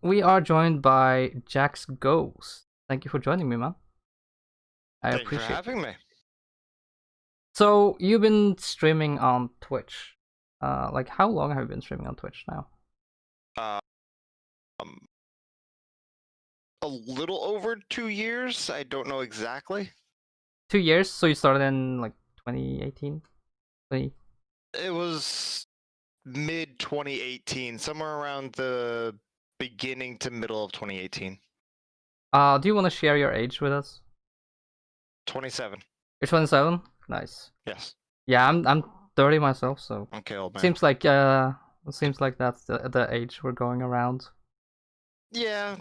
we are joined by JacksGhost. Thank you for joining me, man. I Thank you for appreciate it. having me. So you've been streaming on Twitch. Like how long have you been streaming on Twitch now? Uh, um, a little over 2 years. I don't know exactly. 2 years. So you started in like 2018. 20... It was mid 2018, somewhere around the beginning to middle of 2018. Do you want to share your age with us? 27. You're 27. Nice. Yes. Yeah, I'm 30 myself. So Okay, old man. seems like that's the age we're going around. Yeah,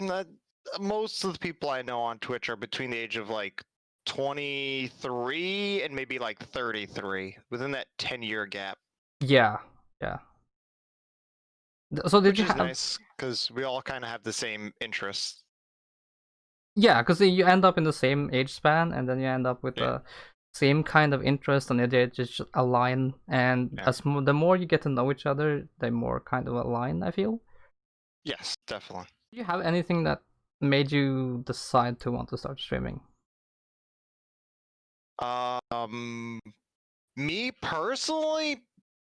most of the people I know on Twitch are between the age of like 23 and maybe like 33, within that 10-year gap. Yeah, yeah. So did Which you is have? nice because we all kind of have the same interests. Yeah, because you end up in the same age span, and then you end up with Yeah. the same kind of interest, and they just align. And Yeah. the more you get to know each other, the more kind of align. I feel. Yes, definitely. Do you have anything that made you decide to want to start streaming? Um, Me personally,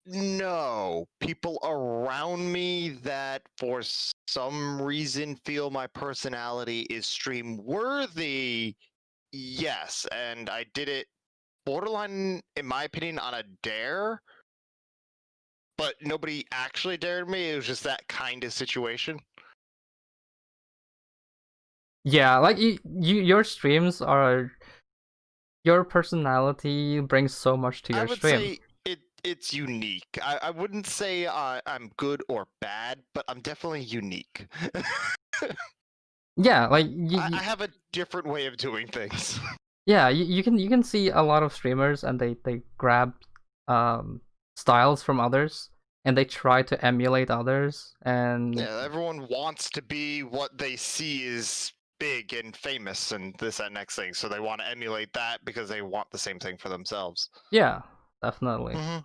no. People around me that for some reason feel my personality is stream worthy, yes. And I did it borderline, in my opinion, on a dare, but nobody actually dared me. It was just that kind of situation. Yeah, like your streams are your personality brings so much to I your would stream. say it's unique. I wouldn't say I'm good or bad, but I'm definitely unique. Yeah, like I have a different way of doing things. yeah, you can see a lot of streamers and they grab um styles from others and they try to emulate others and Yeah, everyone wants to be what they see is big and famous and this and next thing, so they want to emulate that because they want the same thing for themselves. yeah, definitely. Mm-hmm.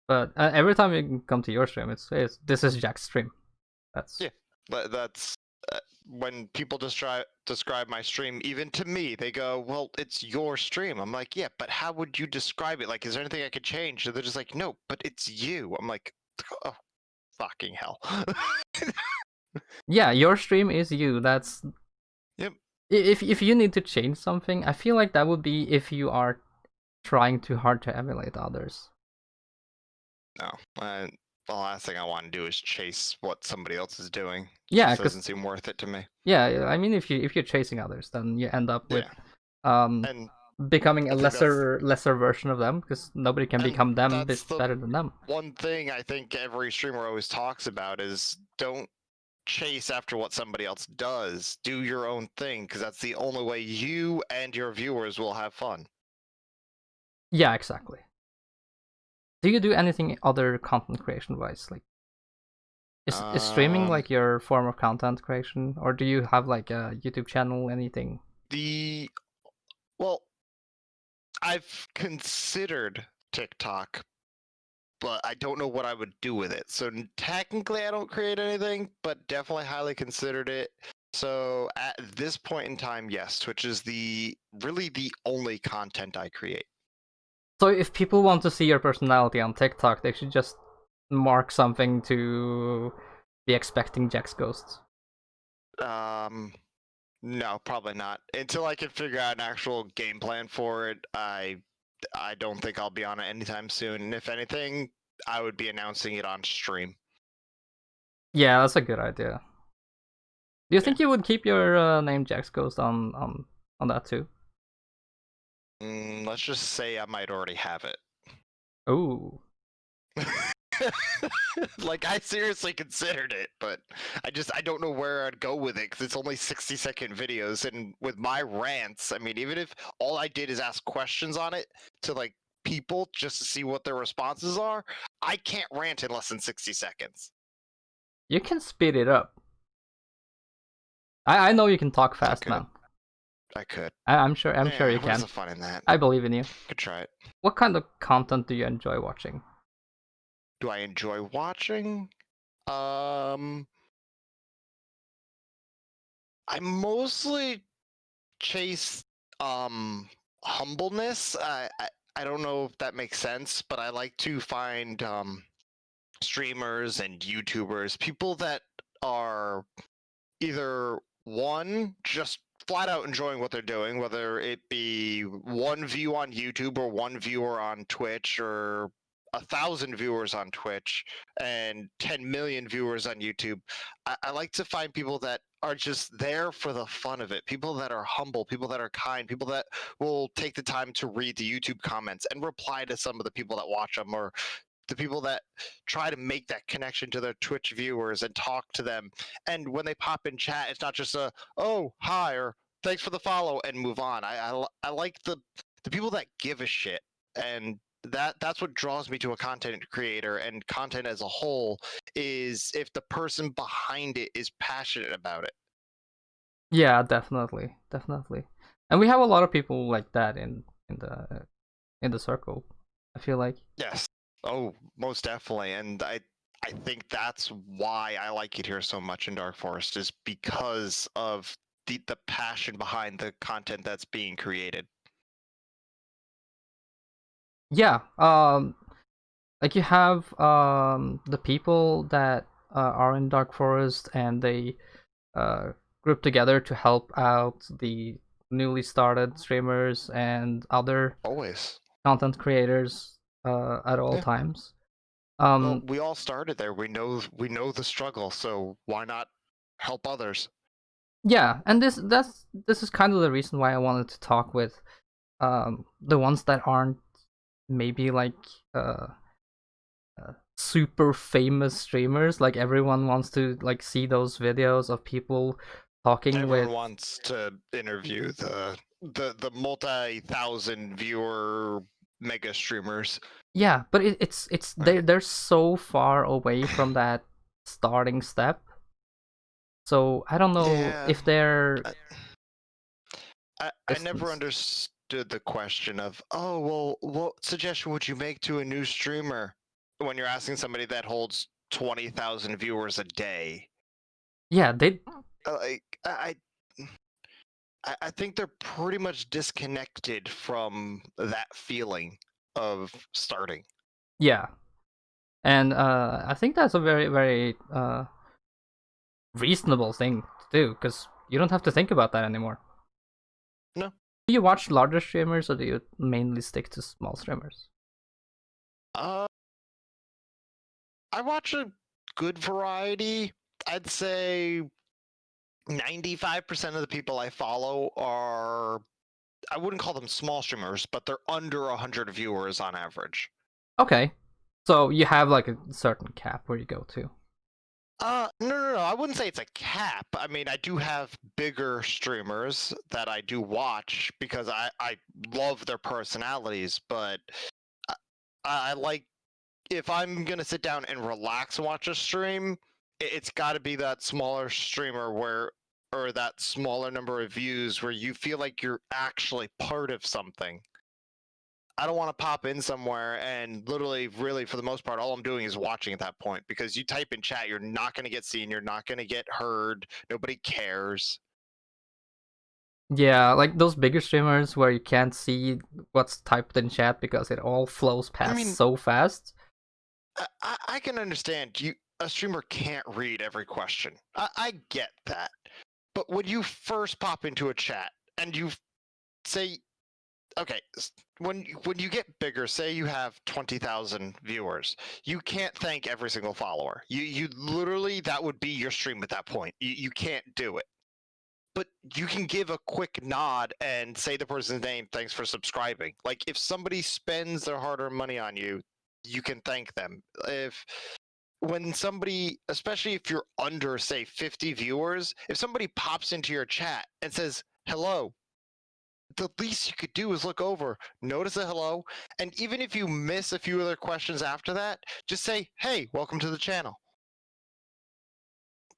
But every time you come to your stream, it's this is Jack's stream. That's Yeah, that's when people describe my stream, even to me, they go, "Well, it's your stream." I'm like, "Yeah, but how would you describe it? Like, is there anything I could change?" And they're just like, "No, but it's you." I'm like, "Oh, fucking hell." yeah, your stream is you. That's Yep. if you need to change something, I feel like that would be if you are trying too hard to emulate others. No, the last thing I want to do is chase what somebody else is doing. It Yeah, just doesn't because seem worth it to me. yeah, I mean if you're chasing others, then you end up with Yeah, um and becoming a I think lesser version of them because nobody can become them that's the better than them. one thing I think every streamer always talks about is don't chase after what somebody else does. Do your own thing because that's the only way you and your viewers will have fun. Yeah, exactly. Do you do anything other content creation wise? Like, is streaming Um, like your form of content creation, or do you have like a YouTube channel, anything? the well, I've considered TikTok, but I don't know what I would do with it. So technically, I don't create anything, but definitely highly considered it. So at this point in time, yes, Twitch is really the only content I create. So if people want to see your personality on TikTok, they should just mark something to be expecting Jack's ghosts. Um, no, probably not. Until I can figure out an actual game plan for it, I don't think I'll be on it anytime soon. And if anything, I would be announcing it on stream. Yeah, that's a good idea. Do you Yeah. think you would keep your name Jack's Ghost on that too? Let's just say I might already have it. Oh, Like I seriously considered it, but I don't know where I'd go with it because it's only 60-second videos, and with my rants, I mean, even if all I did is ask questions on it to like people just to see what their responses are, I can't rant in less than 60 seconds. you can speed it up. I know you can talk I fast, could, man. I could. I'm sure Yeah, you where's can. the fun in that? I believe in you. Could try it. What kind of content do you enjoy watching? Do I enjoy watching? Um, I mostly chase humbleness. I don't know if that makes sense, but I like to find streamers and YouTubers, people that are either one, just flat out enjoying what they're doing, whether it be one view on YouTube or one viewer on Twitch or 1,000 viewers on Twitch and 10 million viewers on YouTube. I like to find people that are just there for the fun of it, people that are humble, people that are kind, people that will take the time to read the YouTube comments and reply to some of the people that watch them, or the people that try to make that connection to their Twitch viewers and talk to them. And when they pop in chat, it's not just a "oh hi" or "thanks for the follow" and move on. I like the people that give a shit, and that's what draws me to a content creator and content as a whole, is if the person behind it is passionate about it. Yeah, definitely, definitely. And we have a lot of people like that in the circle. I feel like. Yes. Oh, most definitely. And I think that's why I like it here so much in Dark Forest, is because of the passion behind the content that's being created. Yeah. Like you have the people that are in Dark Forest, and they uh group together to help out the newly started streamers and other Always. content creators at all Yeah. times. Well, Um, we all started there. We know the struggle, so why not help others? yeah, and this is kind of the reason why I wanted to talk with the ones that aren't maybe like uh, super famous streamers. Like everyone wants to like see those videos of people talking Everyone with. wants to interview the multi-thousand viewer mega streamers. Yeah, but it's they're so far away from that starting step. So I don't know Yeah. if they're I never distance. understood the question of, oh, well, what suggestion would you make to a new streamer when you're asking somebody that holds 20,000 viewers a day? Yeah, they. Like, I think they're pretty much disconnected from that feeling of starting. Yeah, and I think that's a very very reasonable thing to do because you don't have to think about that anymore. No. Do you watch larger streamers or do you mainly stick to small streamers? Uh, I watch a good variety. I'd say 95% of the people I follow are, I wouldn't call them small streamers, but they're under 100 viewers on average. Okay, so you have like a certain cap where you go to. No. I wouldn't say it's a cap. I mean, I do have bigger streamers that I do watch because I love their personalities, but I, I like, if I'm gonna sit down and relax and watch a stream, it's got to be that smaller streamer where, or that smaller number of views where you feel like you're actually part of something. I don't want to pop in somewhere and literally, really, for the most part, all I'm doing is watching at that point, because you type in chat, you're not going to get seen, you're not going to get heard, nobody cares. Yeah, like those bigger streamers where you can't see what's typed in chat because it all flows I past mean, so fast. I can understand a streamer can't read every question. I get that. But when you first pop into a chat and you say, okay, when you get bigger, say you have 20,000 viewers, you can't thank every single follower. You literally, that would be your stream at that point. You can't do it. But you can give a quick nod and say the person's name, thanks for subscribing. Like, if somebody spends their hard-earned money on you, you can thank them. If when somebody, especially if you're under, say, 50 viewers, if somebody pops into your chat and says hello, the least you could do is look over, notice a hello, and even if you miss a few other questions after that, just say, hey, welcome to the channel.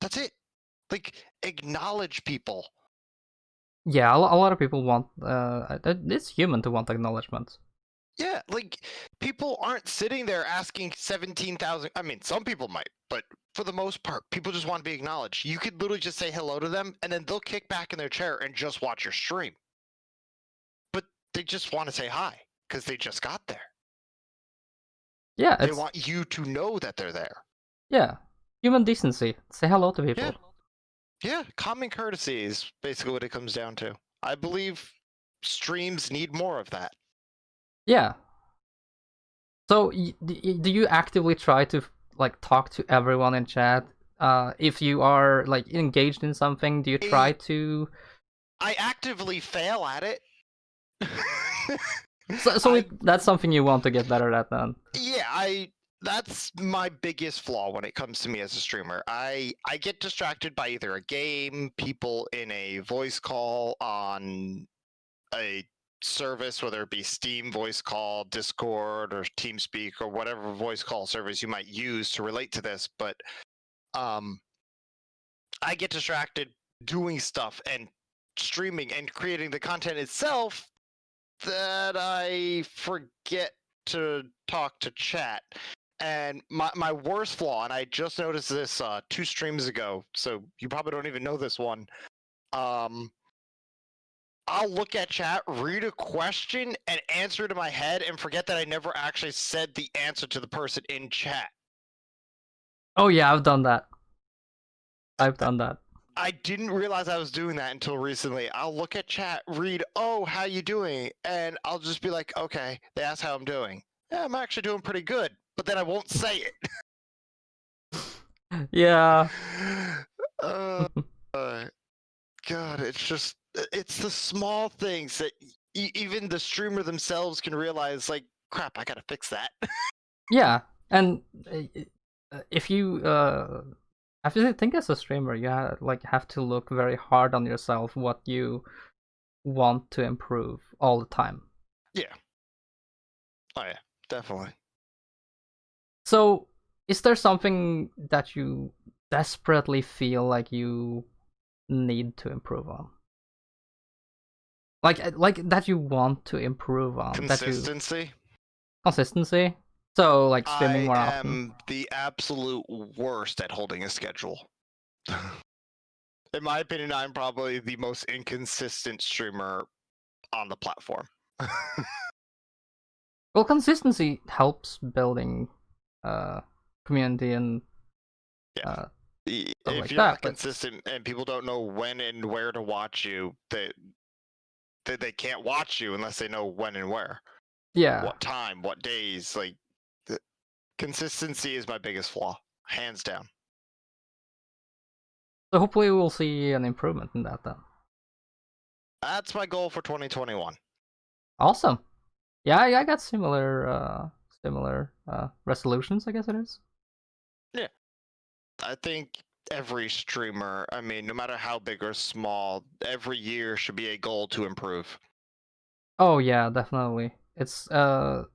That's it. Like, acknowledge people. Yeah, a lot of people want. It's human to want acknowledgement. Yeah, like people aren't sitting there asking 17,000. I mean, some people might, but for the most part, people just want to be acknowledged. You could literally just say hello to them, and then they'll kick back in their chair and just watch your stream. But they just want to say hi because they just got there. Yeah, They it's want you to know that they're there. yeah, human decency. Say hello to people. Yeah, common courtesy is basically what it comes down to. I believe streams need more of that. Yeah. So do you actively try to like talk to everyone in chat? If you are like engaged in something, do you try to? I actively fail at it. So that's something you want to get better at then. Yeah, that's my biggest flaw when it comes to me as a streamer. I get distracted by either a game, people in a voice call on a service, whether it be Steam voice call, Discord, or TeamSpeak, or whatever voice call service you might use to relate to this. But I get distracted doing stuff and streaming and creating the content itself that I forget to talk to chat. And my worst flaw, and I just noticed this 2 streams ago, so you probably don't even know this one. I'll look at chat, read a question, and answer it in my head, and forget that I never actually said the answer to the person in chat. Oh yeah, I've done that. I've done that. I didn't realize I was doing that until recently. I'll look at chat, read, "Oh, how you doing?" And I'll just be like, "Okay." They ask how I'm doing. Yeah, I'm actually doing pretty good, but then I won't say it. Yeah. God, it's the small things that even the streamer themselves can realize, like, crap, I gotta fix that. Yeah, and if you I think as a streamer, you have to look very hard on yourself what you want to improve all the time. Yeah. Oh yeah, definitely. So, is there something that you desperately feel like you need to improve on? Like that you want to improve on? Consistency. Consistency? So, like streaming I more often? am the absolute worst at holding a schedule. In my opinion, I'm probably the most inconsistent streamer on the platform. Well, consistency helps building community and Yeah. stuff If like you're that. not consistent and people don't know when and where to watch you, they can't watch you unless they know when and where. Yeah. What time, what days. Like, the consistency is my biggest flaw, hands down. So hopefully we'll see an improvement in that then. That's my goal for 2021. Awesome. Yeah, I got similar resolutions, I guess it is. Yeah. I think every streamer, I mean, no matter how big or small, every year should be a goal to improve. Oh yeah, definitely. It's and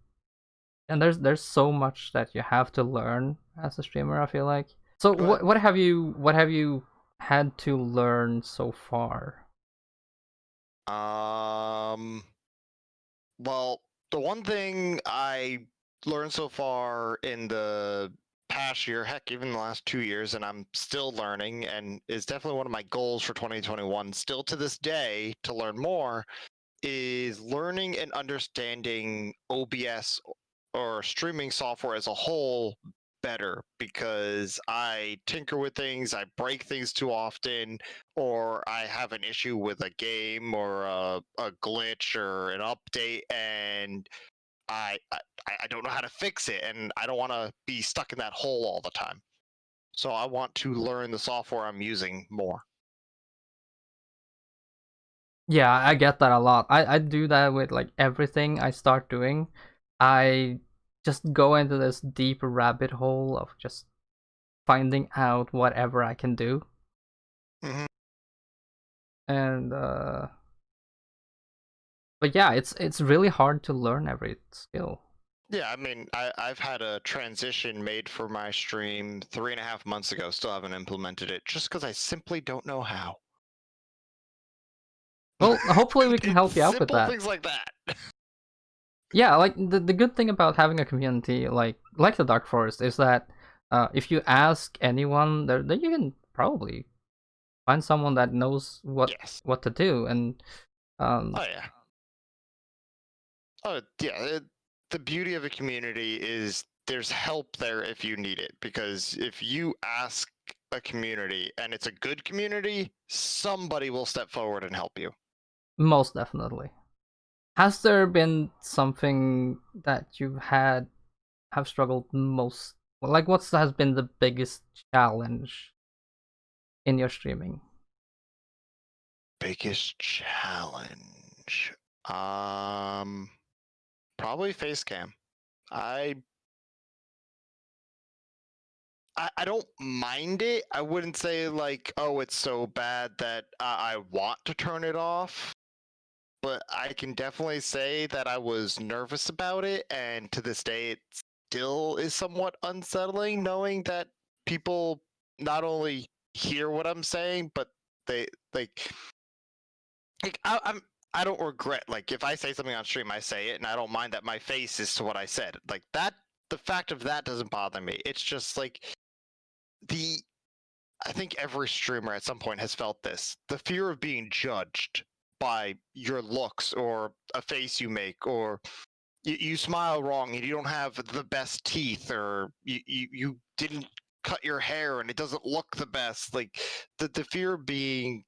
there's so much that you have to learn as a streamer, I feel like. So what have you had to learn so far? Well, the one thing I learned so far in the past year, heck, even the last 2 years, and I'm still learning, and is definitely one of my goals for 2021, still to this day, to learn more, is learning and understanding OBS or streaming software as a whole better, because I tinker with things, I break things too often, or I have an issue with a game or a glitch or an update, and I don't know how to fix it, and I don't want to be stuck in that hole all the time. So I want to learn the software I'm using more. Yeah, I get that a lot. I do that with like everything I start doing. I just go into this deep rabbit hole of just finding out whatever I can do. Mm-hmm. And but yeah, it's really hard to learn every skill. Yeah, I mean, I've had a transition made for my stream 3.5 months ago. Still haven't implemented it just because I simply don't know how. Well, hopefully we can help It's you out with simple that. things like that. Yeah, like the good thing about having a community like the Dark Forest is that if you ask anyone, there you can probably find someone that knows Yes. what to do, and um, Oh yeah. Oh yeah. The beauty of a community is there's help there if you need it. Because if you ask a community and it's a good community, somebody will step forward and help you. most definitely. Has there been something that you have struggled most? Like, what has been the biggest challenge in your streaming? Biggest challenge. Um, Probably face cam. I I don't mind it. I wouldn't say like, oh, it's so bad that I want to turn it off. But I can definitely say that I was nervous about it, and to this day, it still is somewhat unsettling knowing that people not only hear what I'm saying, but they like I don't regret like if I say something on stream, I say it, and I don't mind that my face is to what I said. Like that, the fact of that doesn't bother me. It's just like the I think every streamer at some point has felt this. The fear of being judged by your looks or a face you make, or you smile wrong and you don't have the best teeth, or you didn't cut your hair and it doesn't look the best. Like the fear of being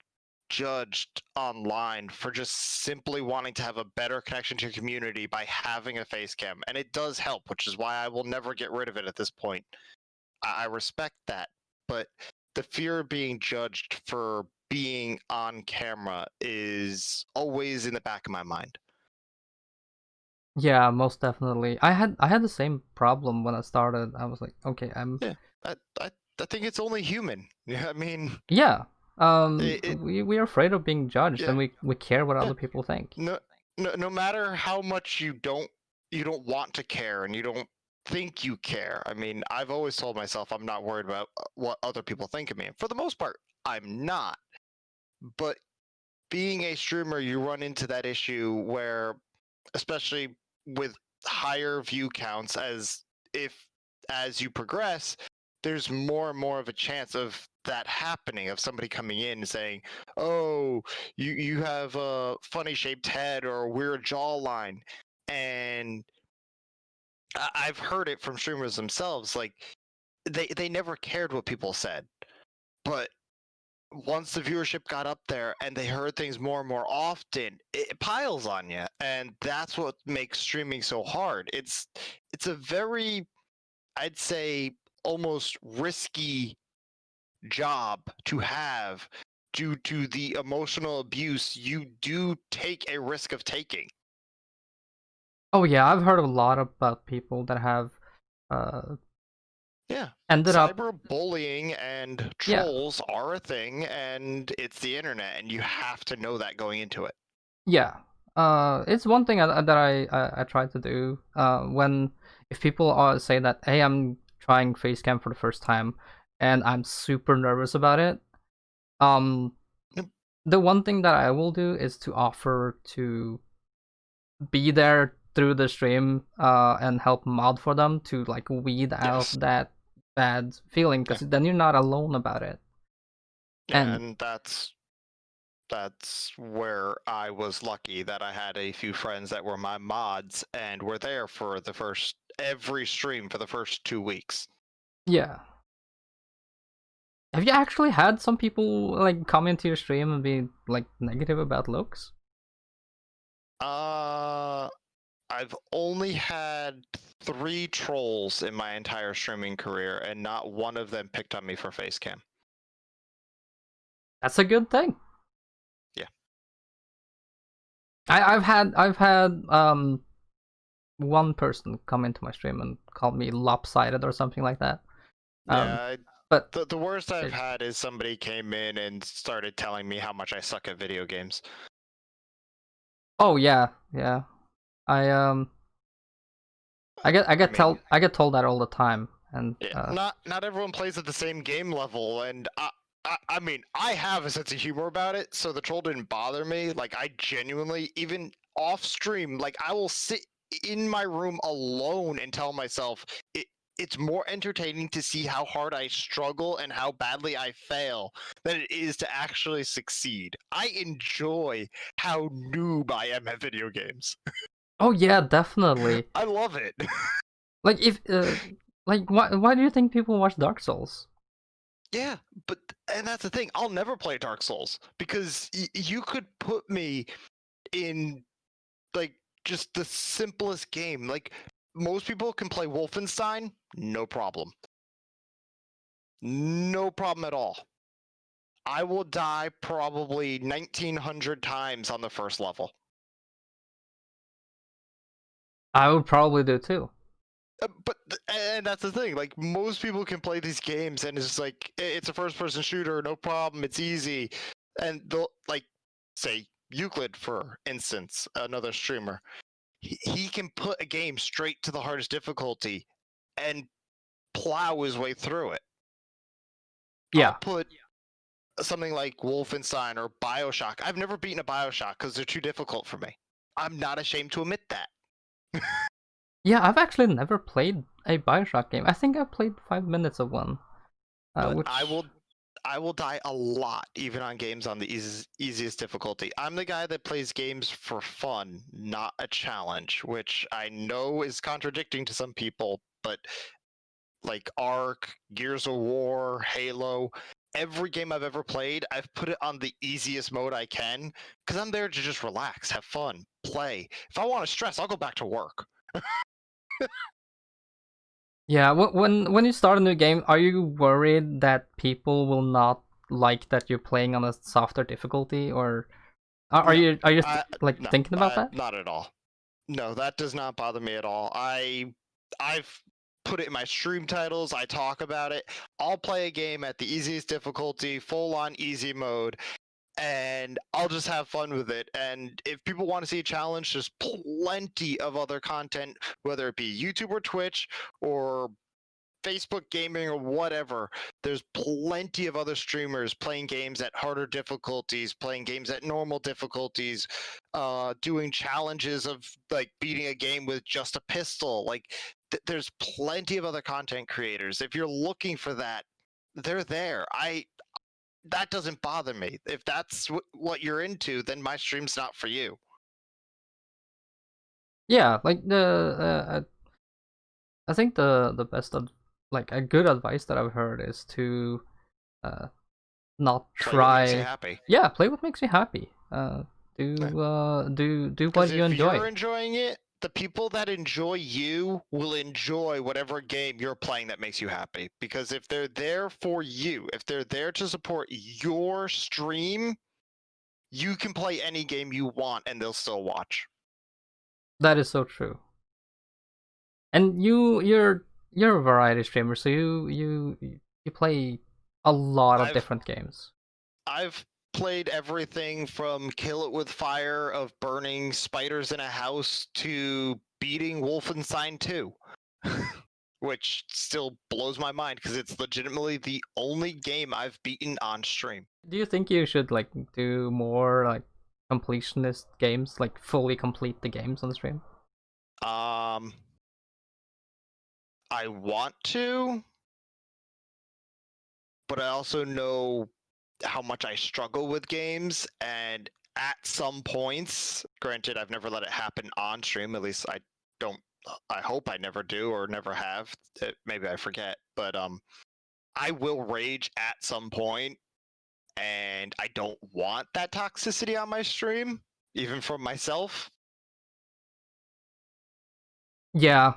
judged online for just simply wanting to have a better connection to your community by having a face cam. And it does help, which is why I will never get rid of it at this point. I respect that, but the fear of being judged for being on camera is always in the back of my mind. Yeah, most definitely. I had the same problem when I started. I was like, okay, I'm Yeah, I think it's only human. Yeah, I mean, yeah. it We are afraid of being judged, yeah, and we care what yeah. other people think. No, no matter how much you don't want to care and you don't think you care. I mean, I've always told myself I'm not worried about what other people think of me. For the most part, I'm not. But being a streamer, you run into that issue where, especially with higher view counts, as you progress, there's more and more of a chance of that happening, of somebody coming in and saying, oh, you have a funny shaped head or a weird jawline. And I've heard it from streamers themselves, like they never cared what people said, but once the viewership got up there and they heard things more and more often, it piles on you, and that's what makes streaming so hard. It's a very, I'd say, almost risky job to have due to the emotional abuse you do take a risk of taking. Oh yeah, I've heard a lot about people that have uh Yeah. ended up Cyberbullying and yeah. trolls are a thing, and it's the internet, and you have to know that going into it. Yeah. It's one thing that I try to do when if people say that, hey, I'm trying Facecam for the first time and I'm super nervous about it. Um, Yep. the one thing that I will do is to offer to be there through the stream and help mod for them to like weed out Yes. that bad feeling, because Yeah. then you're not alone about it. Yeah, And and that's where I was lucky that I had a few friends that were my mods and were there for the first every stream for the first 2 weeks. yeah. Have you actually had some people like come into your stream and be like negative about looks? Uh, I've only had 3 trolls in my entire streaming career, and not one of them picked on me for facecam. That's a good thing. Yeah. I've had one person come into my stream and call me lopsided or something like that. Um, Yeah, but the worst I've it, had is somebody came in and started telling me how much I suck at video games. oh yeah, yeah. I I mean, I get told that all the time, and yeah, not everyone plays at the same game level, and I mean, I have a sense of humor about it, so the troll didn't bother me. Like, I genuinely, even off stream, like I will sit in my room alone and tell myself it's more entertaining to see how hard I struggle and how badly I fail than it is to actually succeed. I enjoy how noob I am at video games. Oh yeah, definitely. I love it. Like if like why do you think people watch Dark Souls? Yeah, but and that's the thing. I'll never play Dark Souls because you could put me in like just the simplest game. Like most people can play Wolfenstein, no problem. No problem at all. I will die probably 1900 times on the first level. I would probably do too. But and that's the thing. Like most people can play these games, and it's like it's a first-person shooter, no problem. It's easy, and they'll like say Euclid, for instance, another streamer. He can put a game straight to the hardest difficulty and plow his way through it. I'll Yeah. put something like Wolfenstein or Bioshock. I've never beaten a Bioshock because they're too difficult for me. I'm not ashamed to admit that. Yeah, I've actually never played a Bioshock game. I think I played 5 minutes of one. But Which I will die a lot, even on games on the easiest difficulty. I'm the guy that plays games for fun, not a challenge, which I know is contradicting to some people, but like Ark, Gears of War, Halo, every game I've ever played, I've put it on the easiest mode I can because I'm there to just relax, have fun, play. If I want to stress, I'll go back to work. yeah, when you start a new game, are you worried that people will not like that you're playing on a softer difficulty, or are No, you like no, thinking about that? not at all. No, that does not bother me at all. I've put it in my stream titles. I talk about it. I'll play a game at the easiest difficulty, full on easy mode, and I'll just have fun with it. And if people want to see a challenge, there's plenty of other content, whether it be YouTube or Twitch or Facebook gaming or whatever. There's plenty of other streamers playing games at harder difficulties, playing games at normal difficulties, doing challenges of like beating a game with just a pistol. Like there's plenty of other content creators. If you're looking for that, they're there. That doesn't bother me. If that's what you're into, then my stream's not for you. Yeah, like I think the best like a good advice that I've heard is to uh not Play what makes you try. happy. Yeah, play what makes you happy. Do what Because you if enjoy. you're enjoying it, the people that enjoy you will enjoy whatever game you're playing that makes you happy. Because if they're there for you, if they're there to support your stream, you can play any game you want and they'll still watch. That is so true. And you're a variety streamer, so you play a lot of I've different games. I've played everything from Kill It With Fire of burning spiders in a house to beating Wolfenstein 2. Which still blows my mind because it's legitimately the only game I've beaten on stream. Do you think you should like do more like completionist games, like fully complete the games on the stream? Um, I want to, but I also know how much I struggle with games, and at some points, granted, I've never let it happen on stream. At least I don't. I hope I never do or never have. Maybe I forget, but I will rage at some point, and I don't want that toxicity on my stream, even from myself. Yeah.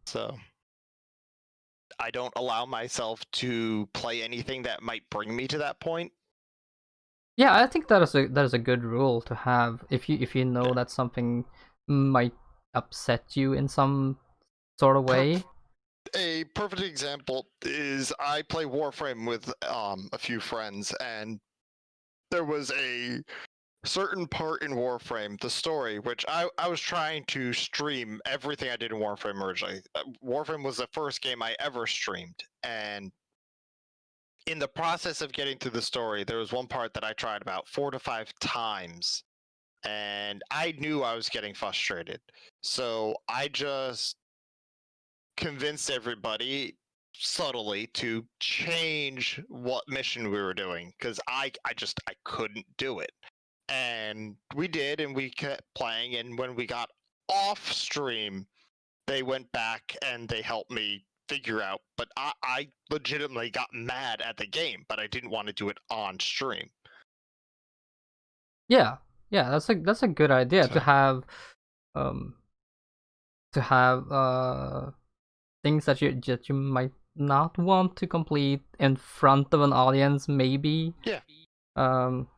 So I don't allow myself to play anything that might bring me to that point. Yeah, I think that is a good rule to have if you know that something might upset you in some sort of way. A perfect example is I play Warframe with a few friends, and there was a certain part in Warframe, the story, which I was trying to stream everything I did in Warframe originally. Warframe was the first game I ever streamed, and in the process of getting through the story, there was one part that I tried about 4 to 5 times, and I knew I was getting frustrated. So I just convinced everybody subtly to change what mission we were doing because I couldn't do it. And we did, and we kept playing, and when we got off stream, they went back and they helped me figure out, but I legitimately got mad at the game, but I didn't want to do it on stream. Yeah, yeah, that's a good idea So, um to have things that you might not want to complete in front of an audience, maybe. yeah. Um,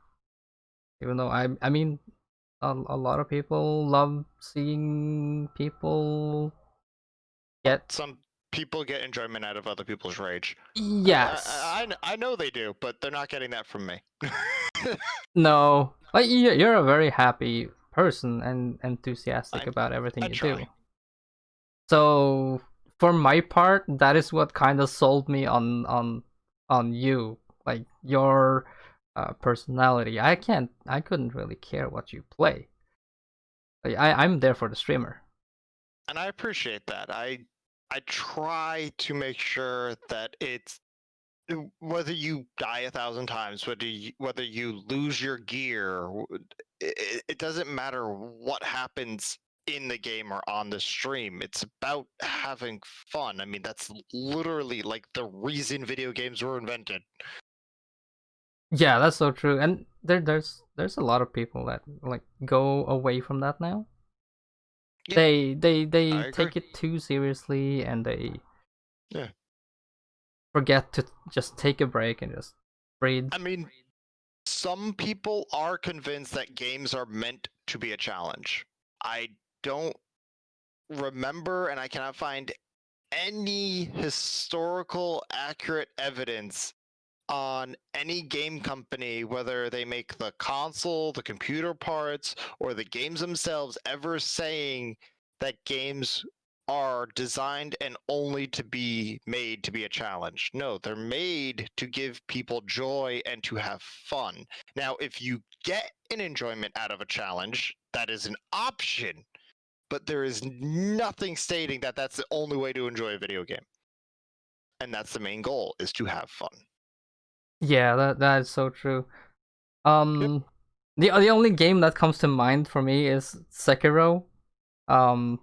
even though I mean, a lot of people love seeing people Well, get. some people get enjoyment out of other people's rage. Yes. I know they do, but they're not getting that from me. No. But you're a very happy person and enthusiastic I about everything I you try. do. So for my part, that is what kind of sold me on you, like your personality. I couldn't really care what you play. Like, I'm there for the streamer. And I appreciate that. I try to make sure that it's whether you die 1,000 times, whether you lose your gear, it doesn't matter what happens in the game or on the stream. It's about having fun. I mean, that's literally like the reason video games were invented. Yeah, that's so true. And there's a lot of people that like go away from that now. Yeah, They I agree. take it too seriously and they Yeah. forget to just take a break and just breathe. I mean, some people are convinced that games are meant to be a challenge. I don't remember, and I cannot find any historical accurate evidence on any game company, whether they make the console, the computer parts, or the games themselves, ever saying that games are designed and only to be made to be a challenge. No, they're made to give people joy and to have fun. Now, if you get an enjoyment out of a challenge, that is an option, but there is nothing stating that that's the only way to enjoy a video game. And that's the main goal, is to have fun. Yeah, that is so true. Yep. Um, the only game that comes to mind for me is Sekiro. Um,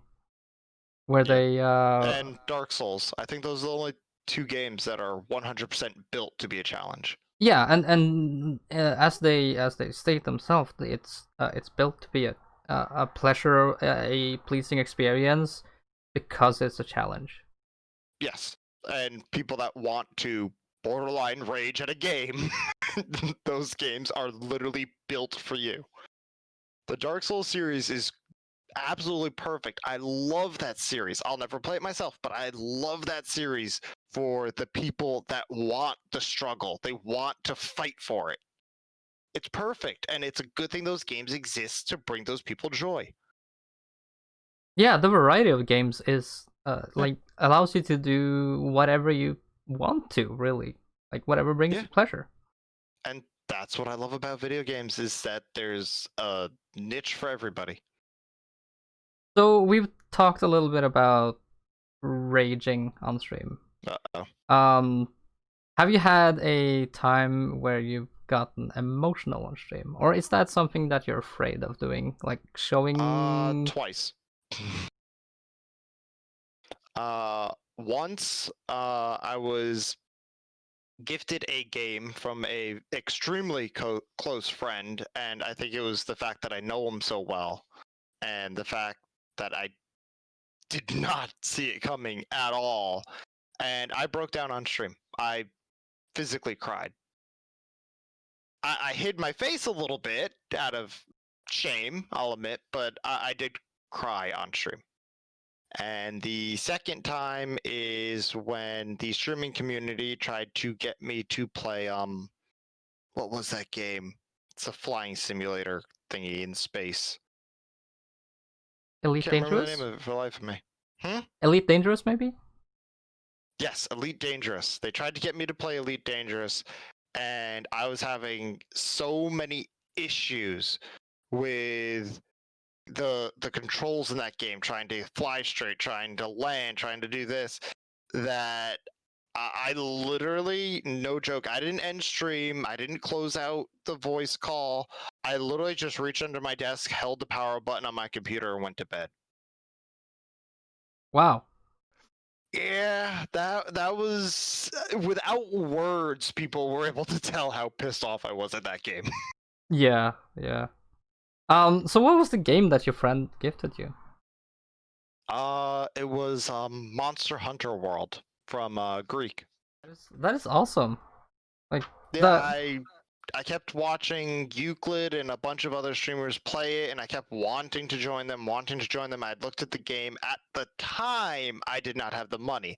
where Yeah. they And Dark Souls. I think those are the only two games that are 100% built to be a challenge. yeah, and as they state themselves, it's built to be a pleasure, a pleasing experience because it's a challenge. Yes. And people that want to borderline rage at a game, those games are literally built for you. The Dark Souls series is absolutely perfect. I love that series. I'll never play it myself, but I love that series for the people that want the struggle. They want to fight for it. It's perfect, and it's a good thing those games exist to bring those people joy. Yeah, the variety of games is Yeah. like allows you to do whatever you want to, really, like whatever brings Yeah. you pleasure. And that's what I love about video games, is that there's a niche for everybody. So we've talked a little bit about raging on stream. Uh-oh. Um, have you had a time where you've gotten emotional on stream, or is that something that you're afraid of doing, like showing? Twice. Once, I was gifted a game from a extremely close friend, and I think it was the fact that I know him so well, and the fact that I did not see it coming at all, and I broke down on stream. I physically cried. I hid my face a little bit out of shame, I'll admit, but I did cry on stream. And the second time is when the streaming community tried to get me to play what was that game? It's a flying simulator thingy in space. Elite Can't remember the name Dangerous? of it for the life of me. Hmm? Elite Dangerous, maybe? Yes, Elite Dangerous. They tried to get me to play Elite Dangerous, and I was having so many issues with the controls in that game, trying to fly straight, trying to land, trying to do this, that I literally, no joke, I didn't end stream, I didn't close out the voice call. I literally just reached under my desk, held the power button on my computer, and went to bed. Wow. Yeah, that was without words. People were able to tell how pissed off I was at that game. Yeah, yeah. So what was the game that your friend gifted you? It was Monster Hunter World from Greek. That is awesome. Like Yeah, I kept watching Euclid and a bunch of other streamers play it, and I kept wanting to join them, I had looked at the game. At the time, I did not have the money.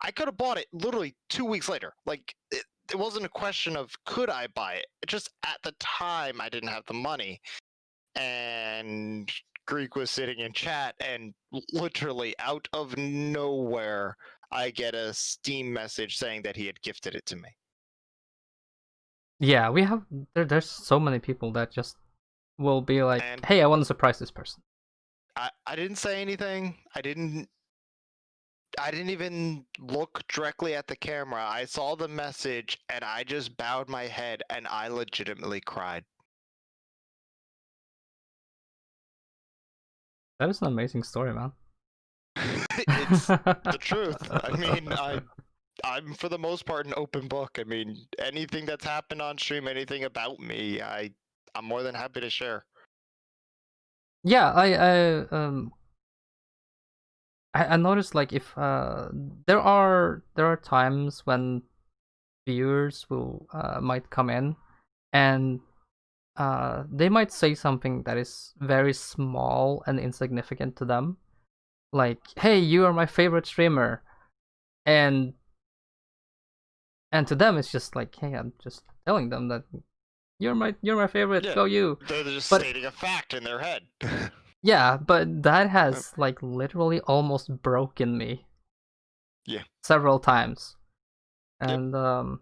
I could have bought it literally 2 weeks later. Like, it wasn't a question of could I buy it. It just at the time, I didn't have the money. And Greek was sitting in chat, and literally out of nowhere, I get a Steam message saying that he had gifted it to me. Yeah, we have there's so many people that just will be like, And "Hey, I want to surprise this person." I didn't say anything. I didn't even look directly at the camera. I saw the message and I just bowed my head and I legitimately cried. That is an amazing story, man. It's the truth. I mean, I'm for the most part an open book. I mean, anything that's happened on stream, anything about me, I'm more than happy to share. Yeah, I noticed like if there are times when viewers will might come in and they might say something that is very small and insignificant to them, like, "Hey, you are my favorite streamer," and to them it's just like, "Hey, I'm just telling them that you're my favorite. Yeah, Go you." they're just But stating a fact in their head. yeah, but that has like literally almost broken me. Yeah. Several times, Yep. and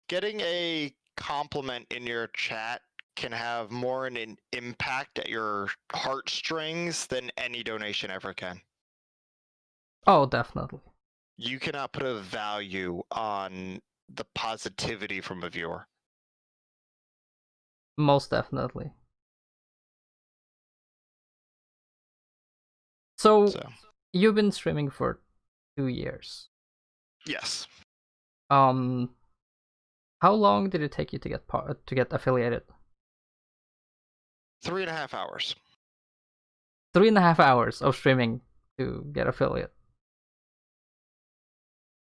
Getting a compliment in your chat can have more an impact at your heartstrings than any donation ever can. oh, definitely, You cannot put a value on the positivity from a viewer. most definitely. So So, you've been streaming for 2 years. yes. Um, how long did it take you to get affiliated? 3.5 hours. 3.5 hours of streaming to get affiliate.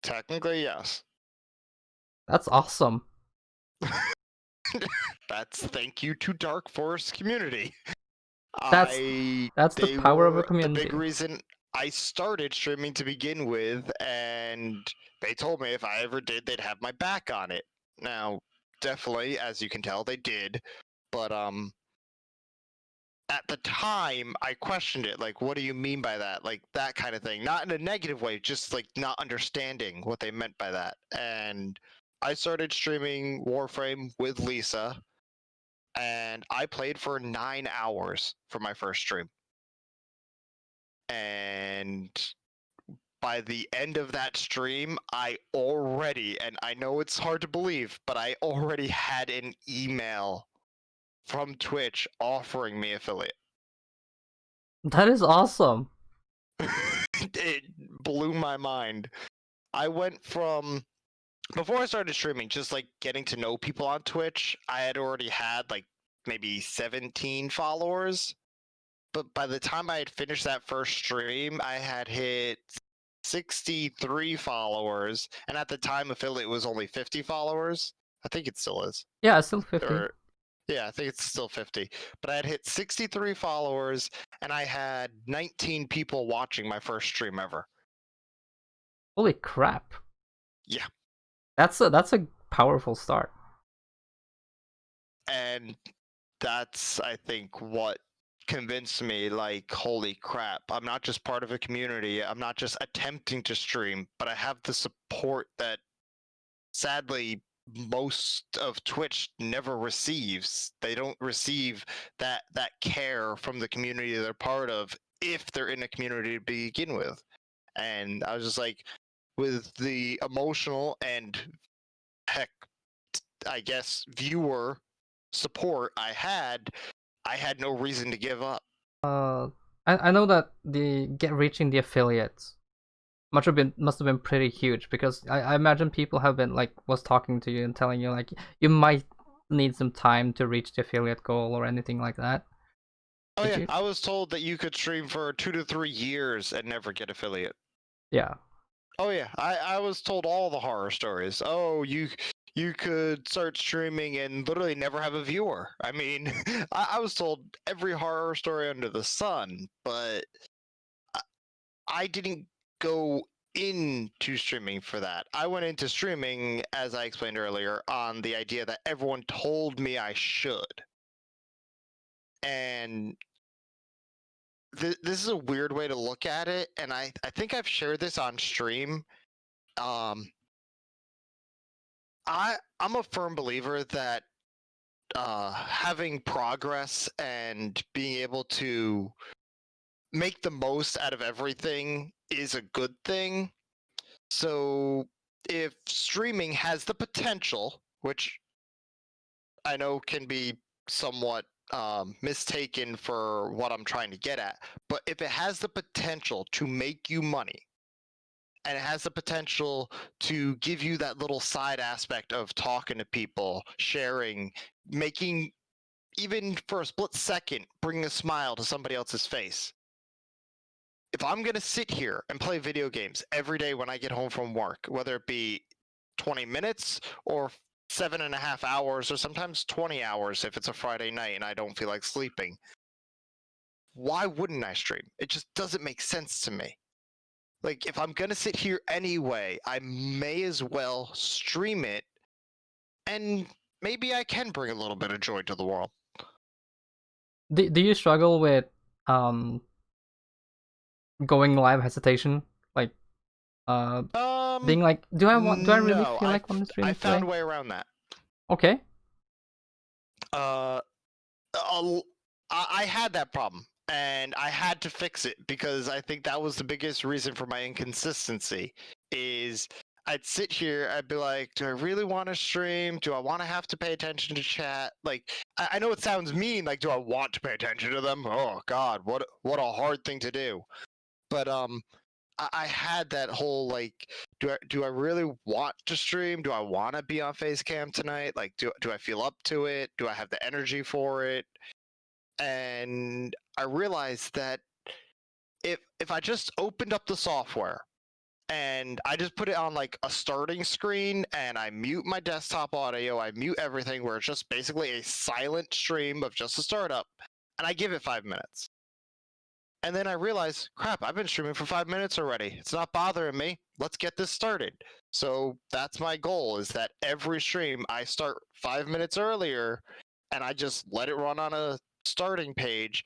Technically, yes. That's awesome. That's thank you to Dark Forest community. That's the They power of a were the community. big reason I started streaming to begin with, and they told me if I ever did, they'd have my back on it. Now, definitely, as you can tell, they did, but at the time, I questioned it. Like, what do you mean by that? Like that kind of thing. Not in a negative way, just like not understanding what they meant by that. And I started streaming Warframe with Lisa, and I played for 9 hours for my first stream. And by the end of that stream, I already, and I know it's hard to believe, but I already had an email from Twitch offering me affiliate. That is awesome. It blew my mind. I went from before I started streaming, just like getting to know people on Twitch, I had already had like maybe 17 followers. But by the time I had finished that first stream, I had hit 63 followers. And at the time, affiliate was only 50 followers. I think it still is. Yeah, it's still 50. Or, yeah, I think it's still 50. But I had hit 63 followers, and I had 19 people watching my first stream ever. Holy crap. Yeah. That's a powerful start. And that's, I think, what convinced me, like, holy crap, I'm not just part of a community, I'm not just attempting to stream, but I have the support that sadly most of Twitch never receives. They don't receive that care from the community they're part of if they're in a community to begin with. And I was just like, with the emotional and heck, I guess viewer support I had no reason to give up. I know that reaching the affiliates must have been pretty huge, because I imagine people have been was talking to you and telling you you might need some time to reach the affiliate goal or anything like that. Oh yeah, I was told that you could stream for 2 to 3 years and never get affiliate. Yeah. Oh yeah, I was told all the horror stories. Oh, you could start streaming and literally never have a viewer. I mean, I was told every horror story under the sun, but I didn't go into streaming for that. I went into streaming, as I explained earlier, on the idea that everyone told me I should. And this is a weird way to look at it, and I think I've shared this on stream. I'm a firm believer that having progress and being able to make the most out of everything is a good thing. So if streaming has the potential, which I know can be somewhat mistaken for what I'm trying to get at, but if it has the potential to make you money, and it has the potential to give you that little side aspect of talking to people, sharing, making, even for a split second, bring a smile to somebody else's face. If I'm going to sit here and play video games every day when I get home from work, whether it be 20 minutes or 7.5 hours, or sometimes 20 hours if it's a Friday night and I don't feel like sleeping, why wouldn't I stream? It just doesn't make sense to me. Like, if I'm going to sit here anyway, I may as well stream it, and maybe I can bring a little bit of joy to the world. Do you struggle with going live hesitation? Like being like, do I really feel like wanting to stream I found today? a way around that. Okay. I had that problem, and I had to fix it, because I think that was the biggest reason for my inconsistency. Is I'd sit here, I'd be like, do I really want to stream? Do I want to have to pay attention to chat? Like, I know it sounds mean, like, do I want to pay attention to them? Oh God, what a hard thing to do. But I had that whole like, do I really want to stream? Do I want to be on Facecam tonight? Like, do I feel up to it? Do I have the energy for it? And I realized that if I just opened up the software and I just put it on like a starting screen, and I mute my desktop audio, I mute everything, where it's just basically a silent stream of just a startup, and I give it 5 minutes. And then I realized, crap, I've been streaming for 5 minutes already. It's not bothering me. Let's get this started. So that's my goal, is that every stream I start 5 minutes earlier, and I just let it run on a starting page.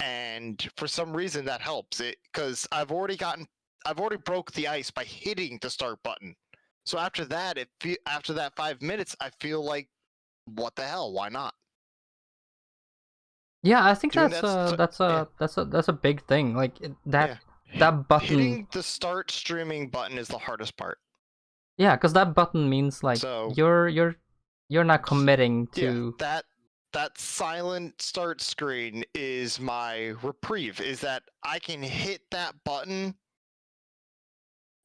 And for some reason that helps it, because I've already broke the ice by hitting the start button. So after that, after that 5 minutes, I feel like, what the hell? Why not? Yeah, I think that's a big thing. Like that button. Hitting the start streaming button is the hardest part. Yeah, because that button means like you're not committing to. Yeah, that silent start screen is my reprieve. Is that I can hit that button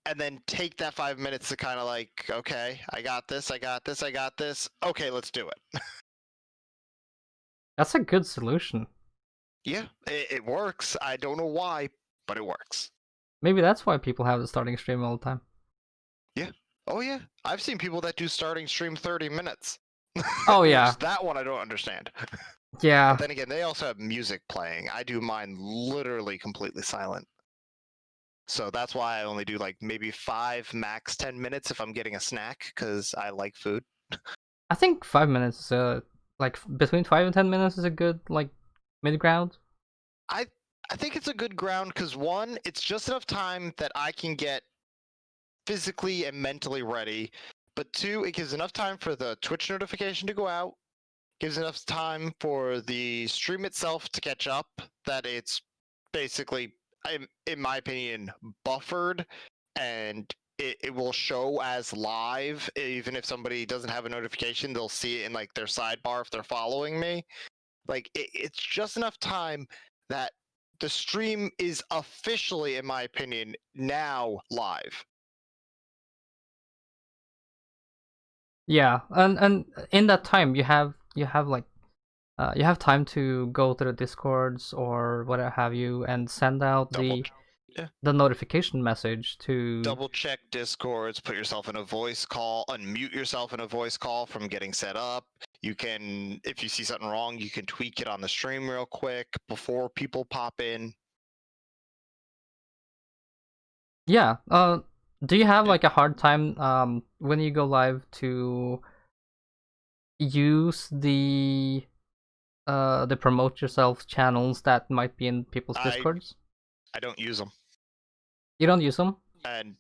and then take that 5 minutes to kind of like, okay, I got this. Okay, let's do it. That's a good solution. Yeah, it works. I don't know why, but it works. Maybe that's why people have the starting stream all the time. Yeah. Oh yeah. I've seen people that do starting stream 30 minutes. Oh yeah. That one I don't understand. Yeah. But then again, they also have music playing. I do mine literally completely silent. So that's why I only do like maybe 5, max 10 minutes if I'm getting a snack, because I like food. I think 5 minutes is like between 5 and 10 minutes is a good like mid ground. I think it's a good ground, because one, it's just enough time that I can get physically and mentally ready, But two, it gives enough time for the Twitch notification to go out, gives enough time for the stream itself to catch up, that it's basically, in my opinion, buffered, and it will show as live. Even if somebody doesn't have a notification, they'll see it in like their sidebar if they're following me. Like it's just enough time that the stream is officially, in my opinion, now live. Yeah, and in that time you have like you have time to go to the discords or whatever have you and send out Double the notification message to. double check discords, put yourself in a voice call, unmute yourself in a voice call from getting set up. You can, if you see something wrong, you can tweak it on the stream real quick before people pop in. Yeah. Do you have like a hard time when you go live to use the promote yourself channels that might be in people's discords? I don't use them. You don't use them? And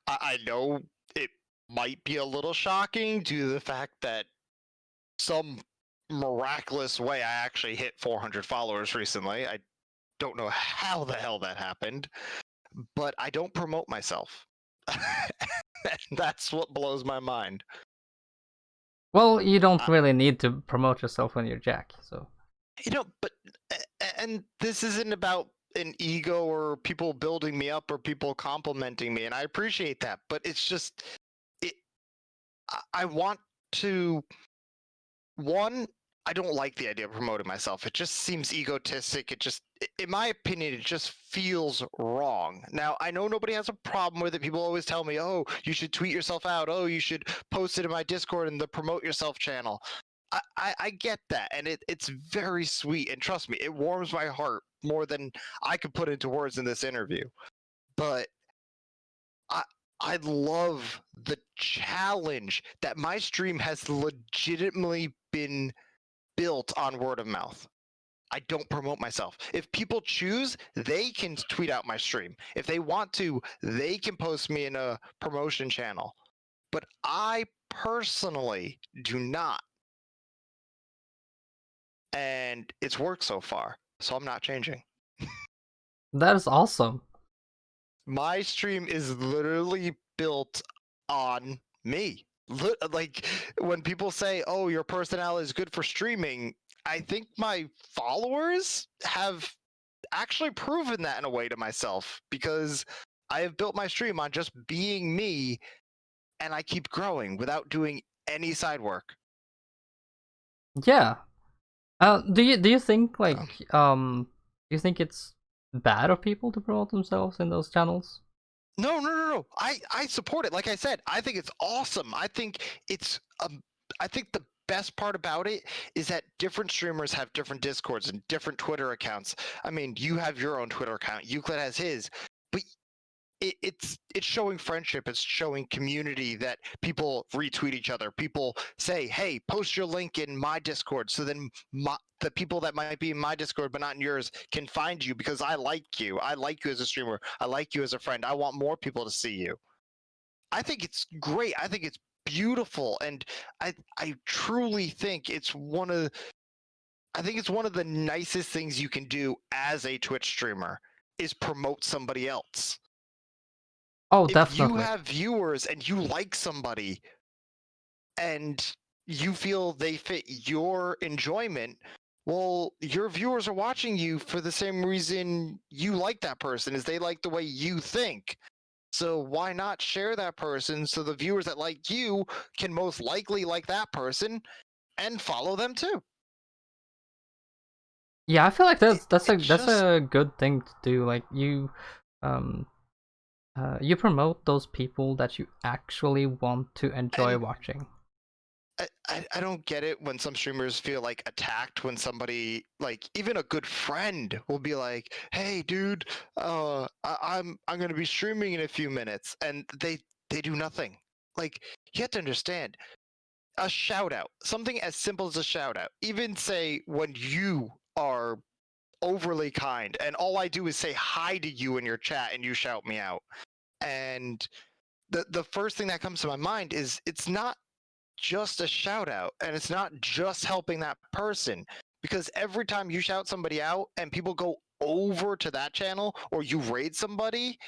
I know it might be a little shocking due to the fact that some miraculous way I actually hit 400 followers recently. I don't know how the hell that happened, but I don't promote myself. That's what blows my mind. Well, you don't really need to promote yourself when you're Jack, so. But and this isn't about an ego or people building me up or people complimenting me, and I appreciate that, but it's just I want to. One, I don't like the idea of promoting myself. It just seems egotistic. In my opinion, it just feels wrong. Now, I know nobody has a problem with it. People always tell me, oh, you should tweet yourself out. Oh, you should post it in my Discord in the promote yourself channel. I get that, and it's very sweet. And trust me, it warms my heart more than I could put into words in this interview. But I love the challenge that my stream has legitimately been built on word of mouth. I don't promote myself. If people choose, they can tweet out my stream. If they want to, they can post me in a promotion channel. But I personally do not. And it's worked so far, so I'm not changing. That is awesome. My stream is literally built on me. Like when people say, "Oh, your personality is good for streaming," I think my followers have actually proven that in a way to myself, because I have built my stream on just being me, and I keep growing without doing any side work. Yeah. Do you think like do you think it's bad of people to promote themselves in those channels? No. I support it. Like I said, I think it's awesome. I think the best part about it is that different streamers have different Discords and different Twitter accounts. I mean, you have your own Twitter account, Euclid has his, but it's showing friendship. It's showing community, that people retweet each other. People say, "Hey, post your link in my Discord," so then the people that might be in my Discord but not in yours can find you because I like you. I like you as a streamer. I like you as a friend. I want more people to see you. I think it's great. I think it's beautiful, and I truly think it's one of the nicest things you can do as a Twitch streamer is promote somebody else. Oh, If you definitely. have viewers and you like somebody and you feel they fit your enjoyment, well, your viewers are watching you for the same reason you like that person, is they like the way you think. So why not share that person so the viewers that like you can most likely like that person and follow them too? Yeah, I feel like that's It that's just a good thing to do. Like um you promote those people that you actually want to enjoy and watching. I don't get it when some streamers feel like attacked when somebody, like even a good friend, will be like, "Hey, dude, I'm gonna be streaming in a few minutes," and they do nothing. Like, you have to understand, a shout out, something as simple as a shout out, even say when you are overly kind, and all I do is say hi to you in your chat and you shout me out, and the first thing that comes to my mind is it's not just a shout out and it's not just helping that person, because every time you shout somebody out and people go over to that channel or you raid somebody,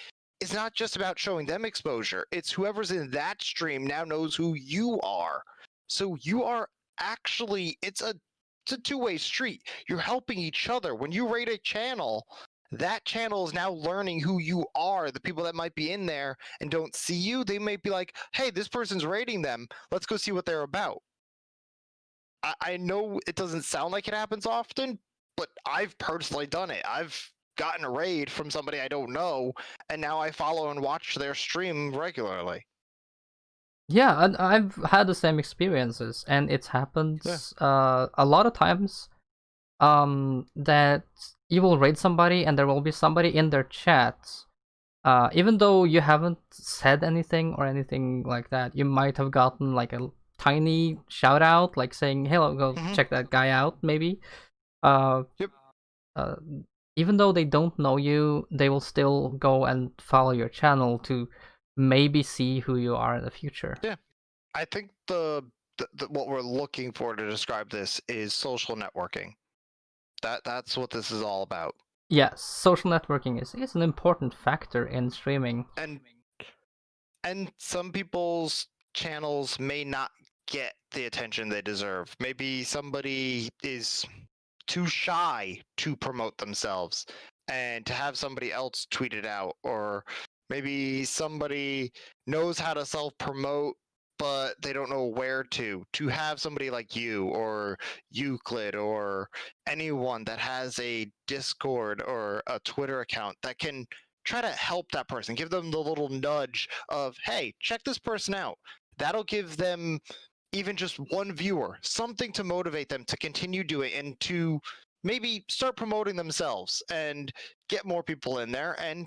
it's not just about showing them exposure. It's whoever's in that stream now knows who you are. So you are actually, it's a two-way street. You're helping each other. When you raid a channel, that channel is now learning who you are. The people that might be in there and don't see you, they might be like, hey, this person's raiding them. Let's go see what they're about. I know it doesn't sound like it happens often, but I've personally done it. I've gotten a raid from somebody I don't know, and now I follow and watch their stream regularly. Yeah, and I've had the same experiences, and it happens a lot of times. That you will raid somebody, and there will be somebody in their chat. Even though you haven't said anything or anything like that, you might have gotten like a tiny shout out, like saying, "Hey, go check that guy out." Maybe. Yep. Even though they don't know you, they will still go and follow your channel to maybe see who you are in the future. Yeah, I think what we're looking for to describe this is social networking. That's what this is all about. Yes, social networking is an important factor in streaming. And some people's channels may not get the attention they deserve. Maybe somebody is too shy to promote themselves and to have somebody else tweet it out, or maybe somebody knows how to self promote but they don't know where to have somebody like you or Euclid or anyone that has a Discord or a Twitter account that can try to help that person, give them the little nudge of, hey, check this person out. That'll give them even just one viewer, something to motivate them to continue doing and to maybe start promoting themselves and get more people in there and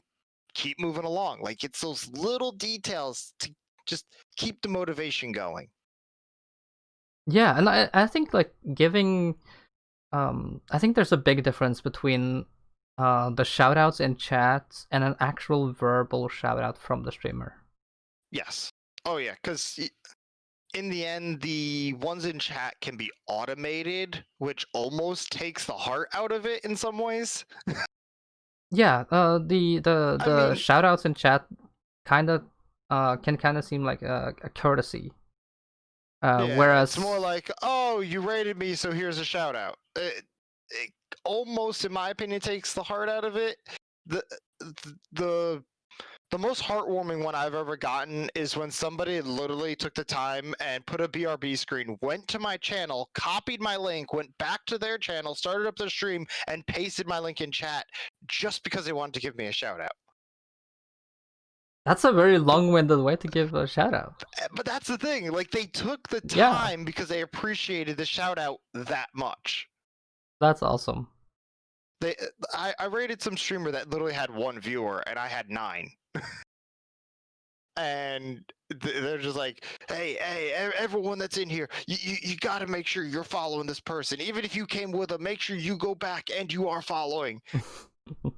keep moving along. Like, it's those little details to just keep the motivation going. Yeah, and I think like giving I think there's a big difference between the shoutouts in chat and an actual verbal shoutout from the streamer. Yes. Oh yeah, because in the end, the ones in chat can be automated, which almost takes the heart out of it in some ways. Yeah, the I mean, shoutouts in chat kind of can kind of seem like a courtesy. yeah, it's more Whereas like, oh, you rated me, so here's a shout out. It almost, in my opinion, takes the heart out of it. The the the most heartwarming one I've ever gotten is when somebody literally took the time and put a BRB screen, went to my channel, copied my link, went back to their channel, started up their stream, and pasted my link in chat just because they wanted to give me a shout out. that's a very long-winded way to give a shoutout. But that's the thing, like, they took the Yeah, time because they appreciated the shout out that much. that's awesome. I rated some streamer that literally had one viewer and I had 9. And they're just like, hey, everyone that's in here, you got to make sure you're following this person. Even if you came with them, make sure you go back and you are following.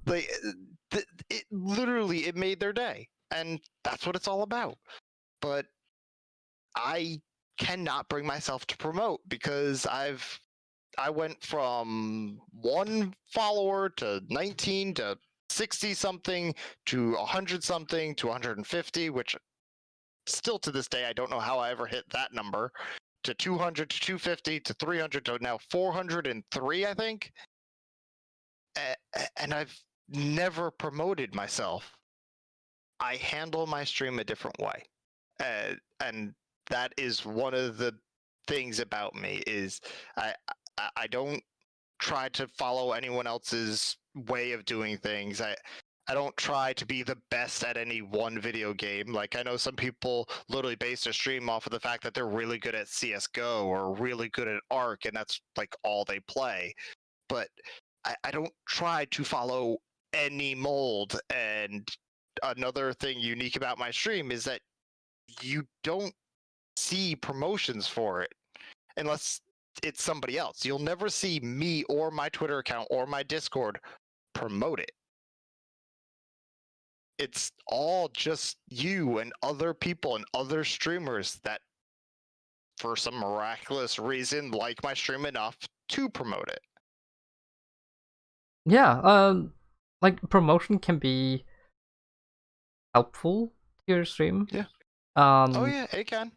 It literally, it made their day. And that's what it's all about. But I cannot bring myself to promote because I went from 1 follower to 19 to 60 something to 100 something to 150, which still to this day I don't know how I ever hit that number, to 200 to 250 to 300 to now 403, I think. And I've never promoted myself. I handle my stream a different way. And that is one of the things about me is I don't try to follow anyone else's way of doing things. I don't try to be the best at any one video game. Like, I know some people literally base their stream off of the fact that they're really good at CS:GO or really good at Ark, and that's like all they play. But I don't try to follow any mold. And another thing unique about my stream is that you don't see promotions for it unless it's somebody else. You'll never see me or my Twitter account or my Discord promote it. it's all just you and other people and other streamers that, for some miraculous reason, like my stream enough to promote it. Yeah, like promotion can be helpful to your stream. Yeah. Oh Um, yeah, it can.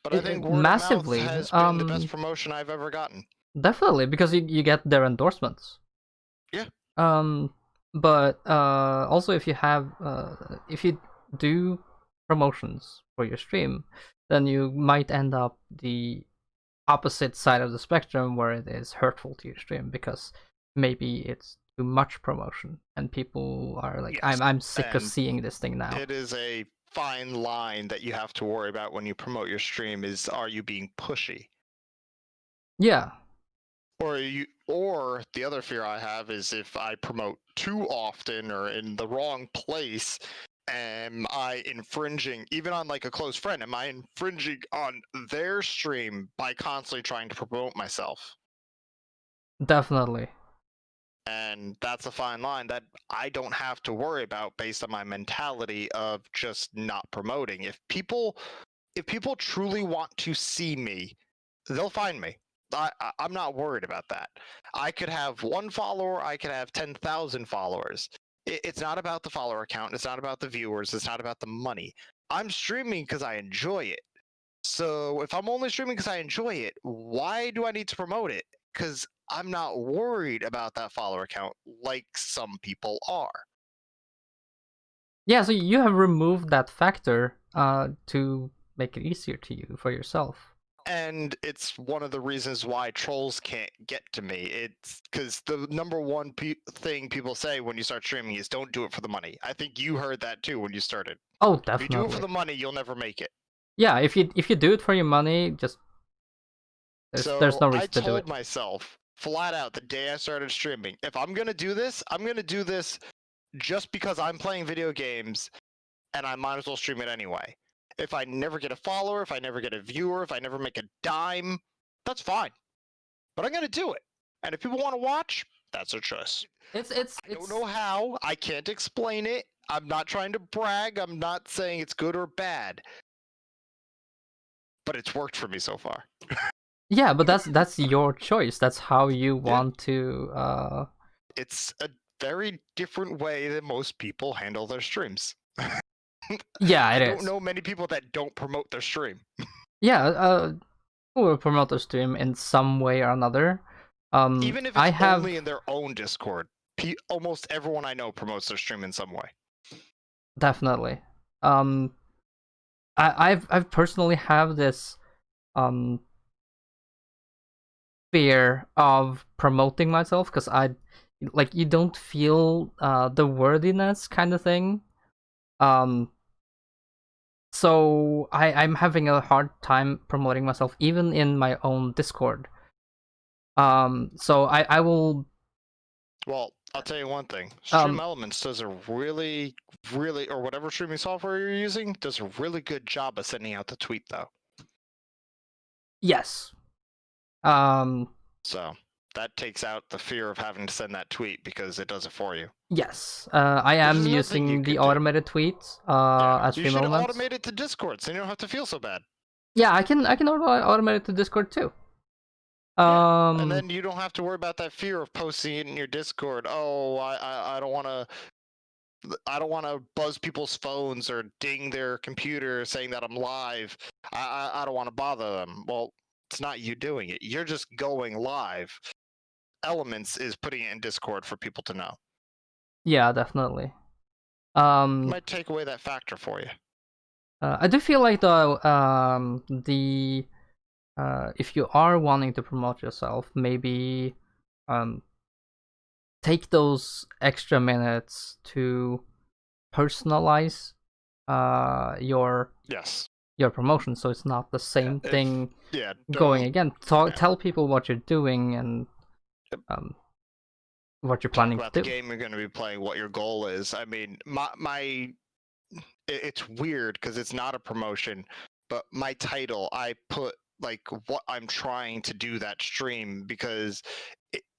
But I think word of mouth massively. has been the best promotion I've ever gotten. Definitely, because you get their endorsements. Yeah. Um, but also if you do promotions for your stream, then you might end up the opposite side of the spectrum where it is hurtful to your stream because maybe it's too much promotion and people are like, Yes. I'm sick of And seeing this thing now. it is a fine line that you have to worry about when you promote your stream is, are you being pushy? Yeah. Or the other fear I have is if I promote too often or in the wrong place, am I infringing, even on like a close friend, am I infringing on their stream by constantly trying to promote myself? Definitely. And that's a fine line that I don't have to worry about based on my mentality of just not promoting. If people truly want to see me, they'll find me. I'm not worried about that. I could have one follower, I could have 10,000 followers. It's not about the follower count, it's not about the viewers, it's not about the money. I'm streaming because I enjoy it. So if I'm only streaming because I enjoy it, why do I need to promote it? Because I'm not worried about that follower count like some people are. Yeah, so you have removed that factor to make it easier to you for yourself. And it's one of the reasons why trolls can't get to me. It's because the number one thing people say when you start streaming is don't do it for the money. I think you heard that too when you started. Oh, If you do it for definitely. the money, you'll never make it. Yeah, if you do it for your money, just there's So no I reason to do it. told myself flat out the day I started streaming, if I'm gonna do this, I'm gonna do this just because I'm playing video games and I might as well stream it anyway. If I never get a follower, if I never get a viewer, if I never make a dime, that's fine. But I'm gonna do it. And if people want to watch, that's their choice. I don't know how. I can't explain it. I'm not trying to brag. I'm not saying it's good or bad. But it's worked for me so far. Yeah, but that's your choice. That's how you want to. It's a very different way than most people handle their streams. Yeah, I it don't is. know many people that don't promote their stream. Yeah, who will promote their stream in some way or another. Even if I it's have only in their own Discord, almost everyone I know promotes their stream in some way. definitely. I've personally have this fear of promoting myself because I like you don't feel the worthiness kind of thing. Um, so I'm having a hard time promoting myself even in my own Discord. So I will. Well, I'll tell you one thing. Stream um Elements does a really, really, or whatever streaming software you're using, does a really good job of sending out the tweet, though. yes. Um So that takes out the fear of having to send that tweet because it does it for you. yes. I Which am is another thing you using the could do. automated tweets Yeah, as you stream should elements. automate it to Discord so you don't have to feel so bad. Yeah, I can automate it to Discord too. Yeah, and then you don't have to worry about that fear of posting it in your Discord. Oh, I don't want to. I don't want to buzz people's phones or ding their computer saying that I'm live. I don't want to bother them. Well, it's not you doing it. You're just going live. Elements is putting it in Discord for people to know. Yeah, definitely. It might take away that factor for you. I do feel like the if you are wanting to promote yourself, maybe take those extra minutes to personalize your Yes. your promotion, so it's not the same thing going Don't. again. Tell people what you're doing and what you're Talk planning about to the do. game you're going to be playing, what your goal is. I mean, it's weird because it's not a promotion, but my title, I put like what I'm trying to do that stream because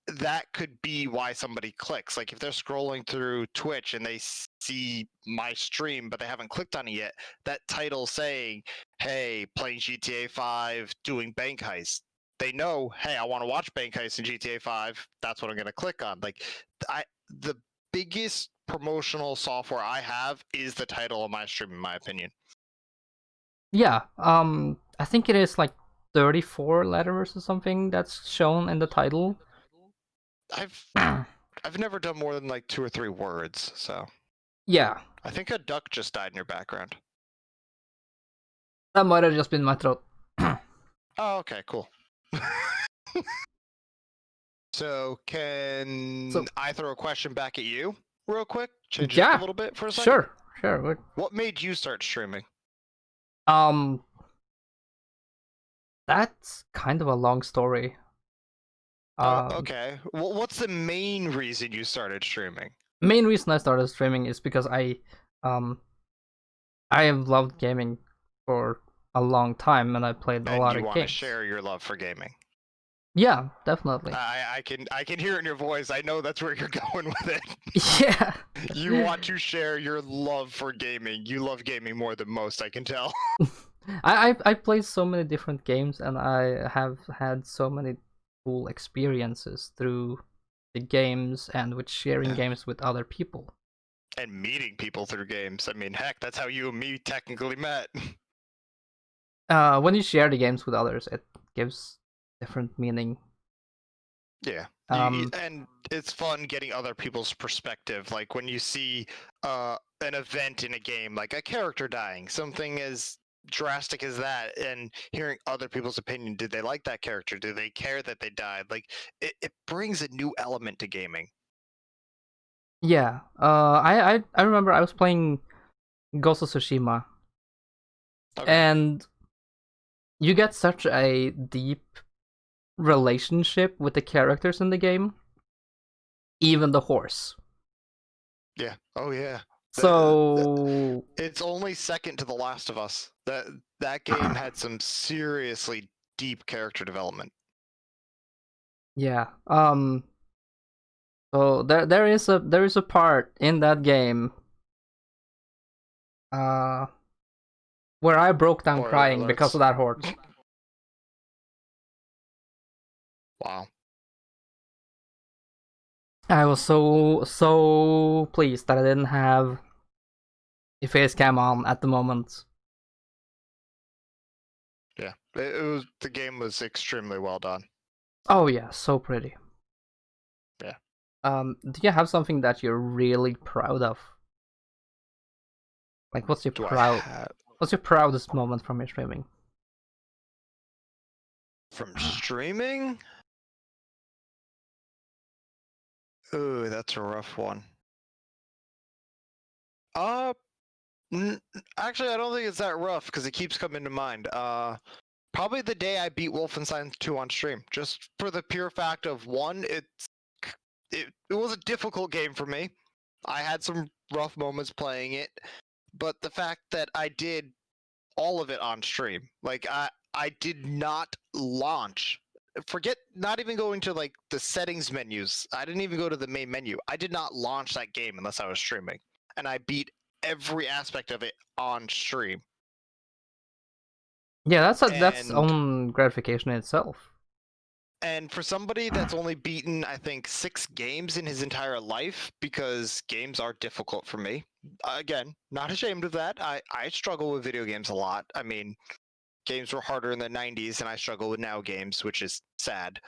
that could be why somebody clicks. Like if they're scrolling through Twitch and they see my stream, but they haven't clicked on it yet, that title saying, hey, playing GTA 5, doing bank heist. They know, hey, I want to watch bank heist in GTA 5. That's what I'm going to click on. Like the biggest promotional software I have is the title of my stream, in my opinion. Yeah, I think it is like 34 letters or something that's shown in the title. I've never done more than like 2 or 3 words, so. Yeah. I think a duck just died in your background. That might have just been my throat. Oh, okay, cool. So can I throw a question back at you real quick? Change it up a little bit for a second? Sure. What made you start streaming? That's kind of a long story. Okay. Well, what's the main reason you started streaming? Main reason I started streaming is because I have loved gaming for a long time, and I played a lot of games. And you want to share your love for gaming? Yeah, definitely. I can hear it in your voice. I know that's where you're going with it. Yeah. You want to share your love for gaming. You love gaming more than most, I can tell. I played so many different games, and I have had so many cool experiences through the games and with sharing games with other people. And meeting people through games. I mean, heck, that's how you and me technically met. When you share the games with others, it gives different meaning. Yeah. And it's fun getting other people's perspective. Like when you see an event in a game, like a character dying, something as drastic as that, and hearing other people's opinion. Did they like that character? Did they care that they died? Like it brings a new element to gaming. Yeah. I remember I was playing Ghost of Tsushima. Okay. And you get such a deep relationship with the characters in the game. Even the horse. Yeah. Oh yeah. So it's only second to The Last of Us. That game had some seriously deep character development. Yeah. So there is a part in that game where I broke down crying because of that horse. Wow. I was so pleased that I didn't have a face cam on at the moment. Yeah, the game was extremely well done. Oh yeah, so pretty. Yeah. Do you have something that you're really proud of? Like, what's your proudest moment from your streaming? From streaming? Ooh, that's a rough one. Actually, I don't think it's that rough because it keeps coming to mind. Probably the day I beat Wolfenstein 2 on stream, just for the pure fact of one, it was a difficult game for me. I had some rough moments playing it, but the fact that I did all of it on stream, like I did not launch. Forget not even going to like the settings menus. I didn't even go to the main menu. I did not launch that game unless I was streaming, and I beat every aspect of it on stream. Yeah, that's own gratification in itself. And for somebody that's only beaten, I think, 6 games in his entire life, because games are difficult for me. Again, not ashamed of that. I struggle with video games a lot. I mean, games were harder in the 90s, and I struggle with now games, which is sad.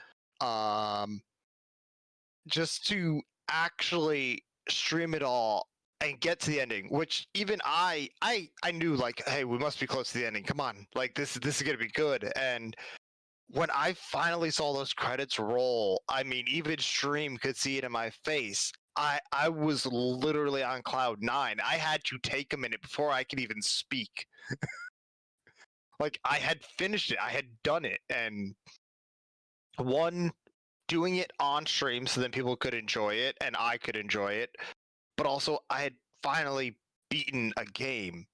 Just to actually stream it all and get to the ending, which even I knew, like, hey, we must be close to the ending. Come on, like this is gonna be good. And when I finally saw those credits roll, I mean, even stream could see it in my face. I was literally on cloud 9. I had to take a minute before I could even speak. Like, I had finished it. I had done it. And doing it on stream so then people could enjoy it and I could enjoy it. But also, I had finally beaten a game.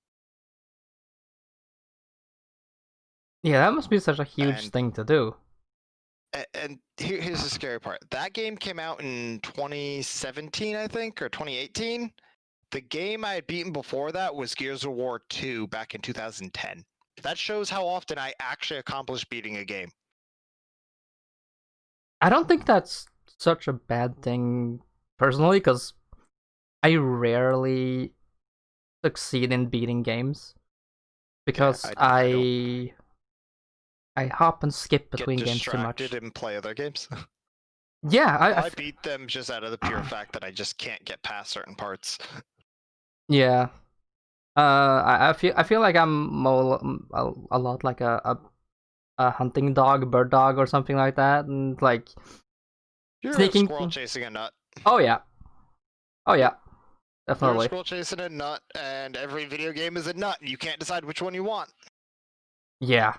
Yeah, that must be such a huge thing to do. And here's the scary part. That game came out in 2017, I think, or 2018. The game I had beaten before that was Gears of War 2 back in 2010. That shows how often I actually accomplish beating a game. I don't think that's such a bad thing personally, because I rarely succeed in beating games Yeah, because I don't I hop and skip get between games too distracted much. and play other games. Yeah, I beat them just out of the pure fact that I just can't get past certain parts. yeah. I feel like I'm a lot like a hunting dog, bird dog, or something like that, and like You're a sneaking. squirrel chasing a nut. Oh yeah, oh Yep. yeah, You're a definitely. squirrel chasing a nut, and every video game is a nut, and you can't decide which one you want. Yeah,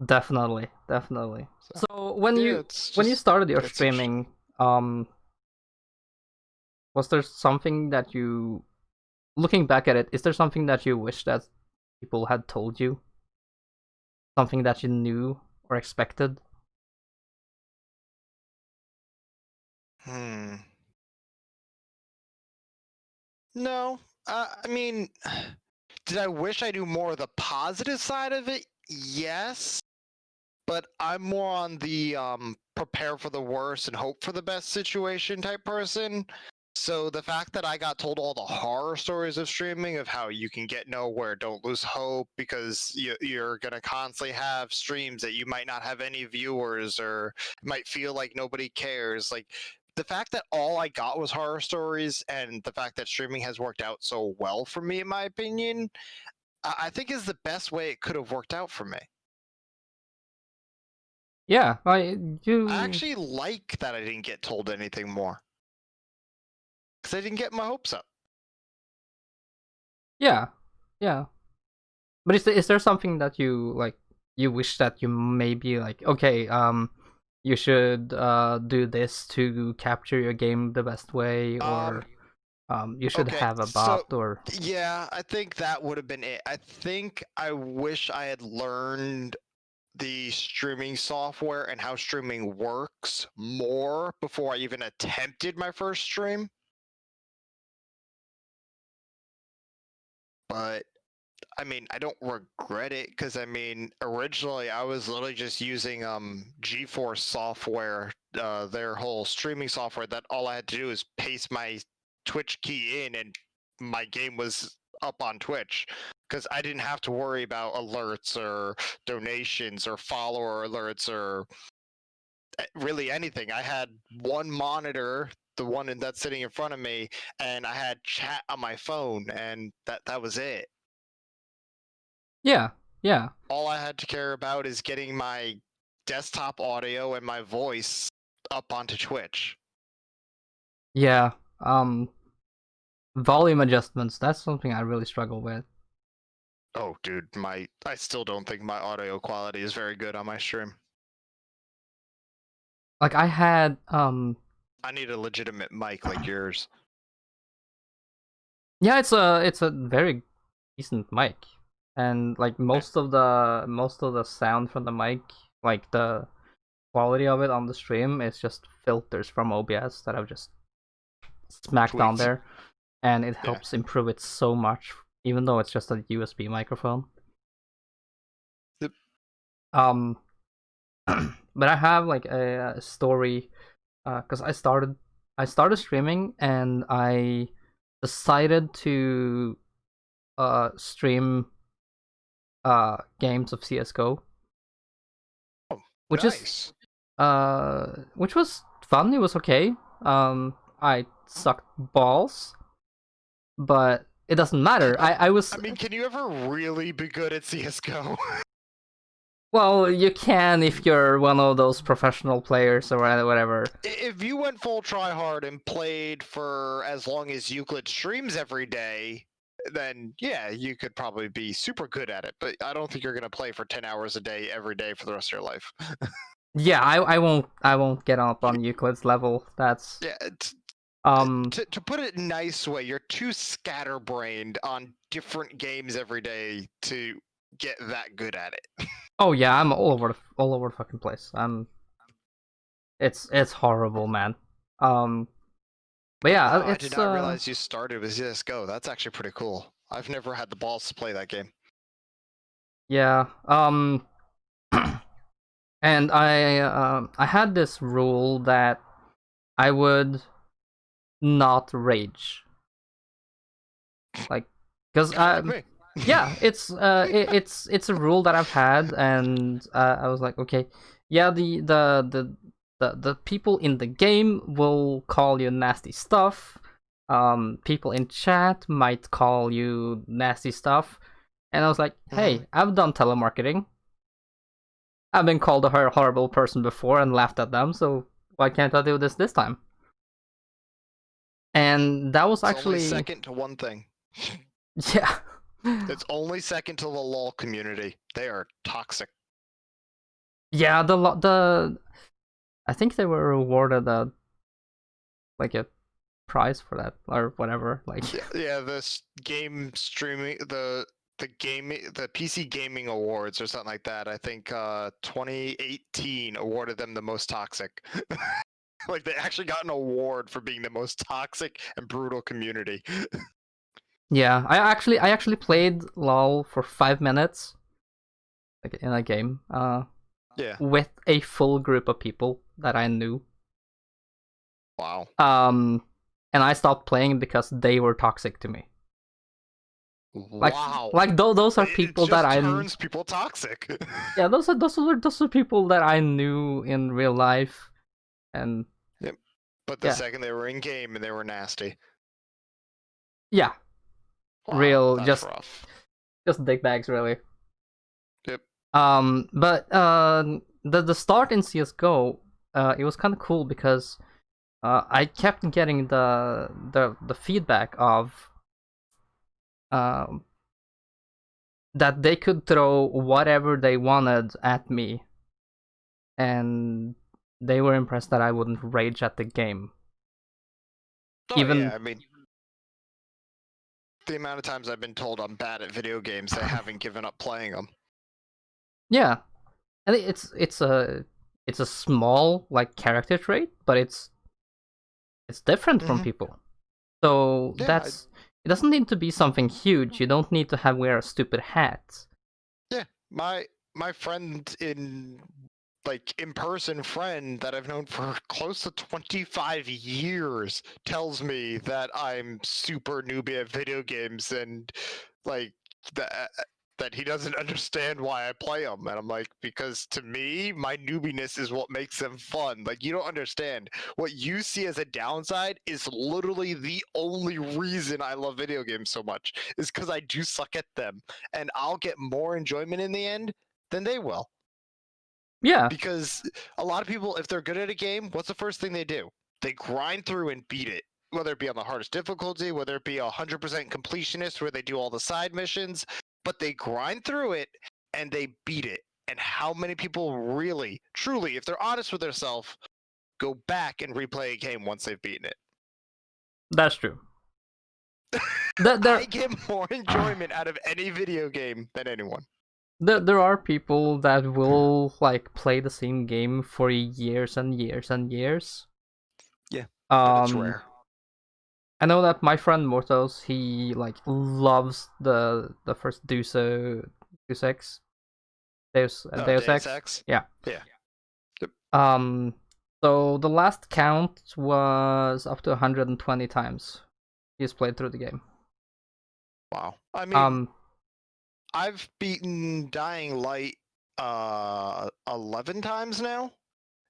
definitely, definitely. So, So yeah, it's when you just started your it's interesting. streaming, was there something that you, looking back at it, is there something that you wish that people had told you? Something that you knew or expected? Hmm. No, I mean, did I wish I knew more of the positive side of it? Yes, but I'm more on the prepare for the worst and hope for the best situation type person. So the fact that I got told all the horror stories of streaming, of how you can get nowhere, don't lose hope, because you're gonna constantly have streams that you might not have any viewers, or it might feel like nobody cares. Like, the fact that all I got was horror stories, and the fact that streaming has worked out so well for me, in my opinion, I think is the best way it could have worked out for me. Yeah, I you. actually like that I didn't get told anything more, because I didn't get my hopes up. Yeah, yeah. But is there something that you like? You wish that you maybe like? Okay, you should do this to capture your game the best way, Um, or you should okay, have a so bot, or yeah, I think that would have been it. I think I wish I had learned the streaming software and how streaming works more before I even attempted my first stream. But I mean, I don't regret it, because I mean, originally I was literally just using GeForce software, their whole streaming software, that all I had to do is paste my Twitch key in and my game was up on Twitch, because I didn't have to worry about alerts or donations or follower alerts or really anything. I had one monitor, the one that's sitting in front of me, and I had chat on my phone, and that was it. yeah, yeah, All I had to care about is getting my desktop audio and my voice up onto Twitch. yeah. Volume adjustments. That's something I really struggle with. Oh, dude, I still don't think my audio quality is very good on my stream. Like I had I need a legitimate mic like yours. yeah, it's a very decent mic, and like Yeah. most of the sound from the mic, like the quality of it on the stream, is just filters from OBS that I've just smacked on Tweaked. there, and it Yeah. helps improve it so much, even though it's just a USB microphone. Yep. Um, but I have like a story, because I started streaming, and I decided to stream games of CS:GO, Oh, which is nice. which was fun. It was okay. I sucked balls, but it doesn't matter. I was, I mean, can you ever really be good at CS:GO? well, you can if you're one of those professional players or whatever. If you went full try hard and played for as long as Euclid streams every day, then yeah, you could probably be super good at it. But I don't think you're gonna play for 10 hours a day every day for the rest of your life. Yeah, I won't get up on Euclid's level. That's Yeah, um to put it nice way, you're too scatterbrained on different games every day to get that good at it. Oh yeah, I'm all over the fucking place. It's horrible, man. Um, but yeah, Wow, I did it's not realize you started with CS:GO. That's actually pretty cool. I've never had the balls to play that game. yeah. And I had this rule that I would not rage, like, because Kind of like me. yeah, it's a rule that I've had, and I was like, okay, yeah, the people in the game will call you nasty stuff. People in chat might call you nasty stuff, and I was like, Mhm. hey, I've done telemarketing. I've been called a horrible person before and laughed at them, so why can't I do this time? And that was It's only actually, second to one thing. yeah. It's only second to the LOL community. They are toxic. Yeah, the I think they were awarded like a prize for that or whatever. Like, Yeah, this game streaming the PC Gaming Awards or something like that. I think 2018 awarded them the most toxic. Like they actually got an award for being the most toxic and brutal community. yeah, I actually played LOL for 5 minutes, like in a game, Yeah. with a full group of people that I knew. Wow. Um, and I stopped playing because they were toxic to me. Like, Wow. those are It people that just I, turns people toxic. yeah, those are people that I knew in real life, and Yep. But the yeah, second they were in game and they were nasty. yeah, Wow, real that's just rough. dickbags really. Yep. But the start in CS:GO, it was kind of cool because I kept getting the feedback of um that they could throw whatever they wanted at me, and they were impressed that I wouldn't rage at the game. Oh yeah, Even I mean, the amount of times I've been told I'm bad at video games, they haven't given up playing them. yeah, I think it's a small like character trait, but it's different from Mm-hmm. people. So Yeah, it doesn't need to be something huge. You don't need to have wear a stupid hat. yeah. My friend in in-person friend that I've known for close to 25 years tells me that I'm super newbie at video games and like that that he doesn't understand why I play them. And I'm like, because to me, my newbiness is what makes them fun. Like, you don't understand. What you see as a downside is literally the only reason I love video games so much, is because I do suck at them. And I'll get more enjoyment in the end than they will. Yeah, Because a lot of people, if they're good at a game, what's the first thing they do? They grind through and beat it. Whether it be on the hardest difficulty, whether it be 100% completionist where they do all the side missions, but they grind through it and they beat it. And how many people really, truly, if they're honest with themselves, go back and replay a game once they've beaten it? that's true. There, I get more enjoyment out of any video game than anyone. there are people that will like play the same game for years and years and years. Yeah, but it's Um, rare. I know that my friend Mortos, he like loves the first Deus Ex, Oh, Deus Deus Ex. Ex? Yeah. Yeah. Yep. Um, so the last count was up to 120 times he's played through the game. Wow. I mean, Um, I've beaten Dying Light 11 times now,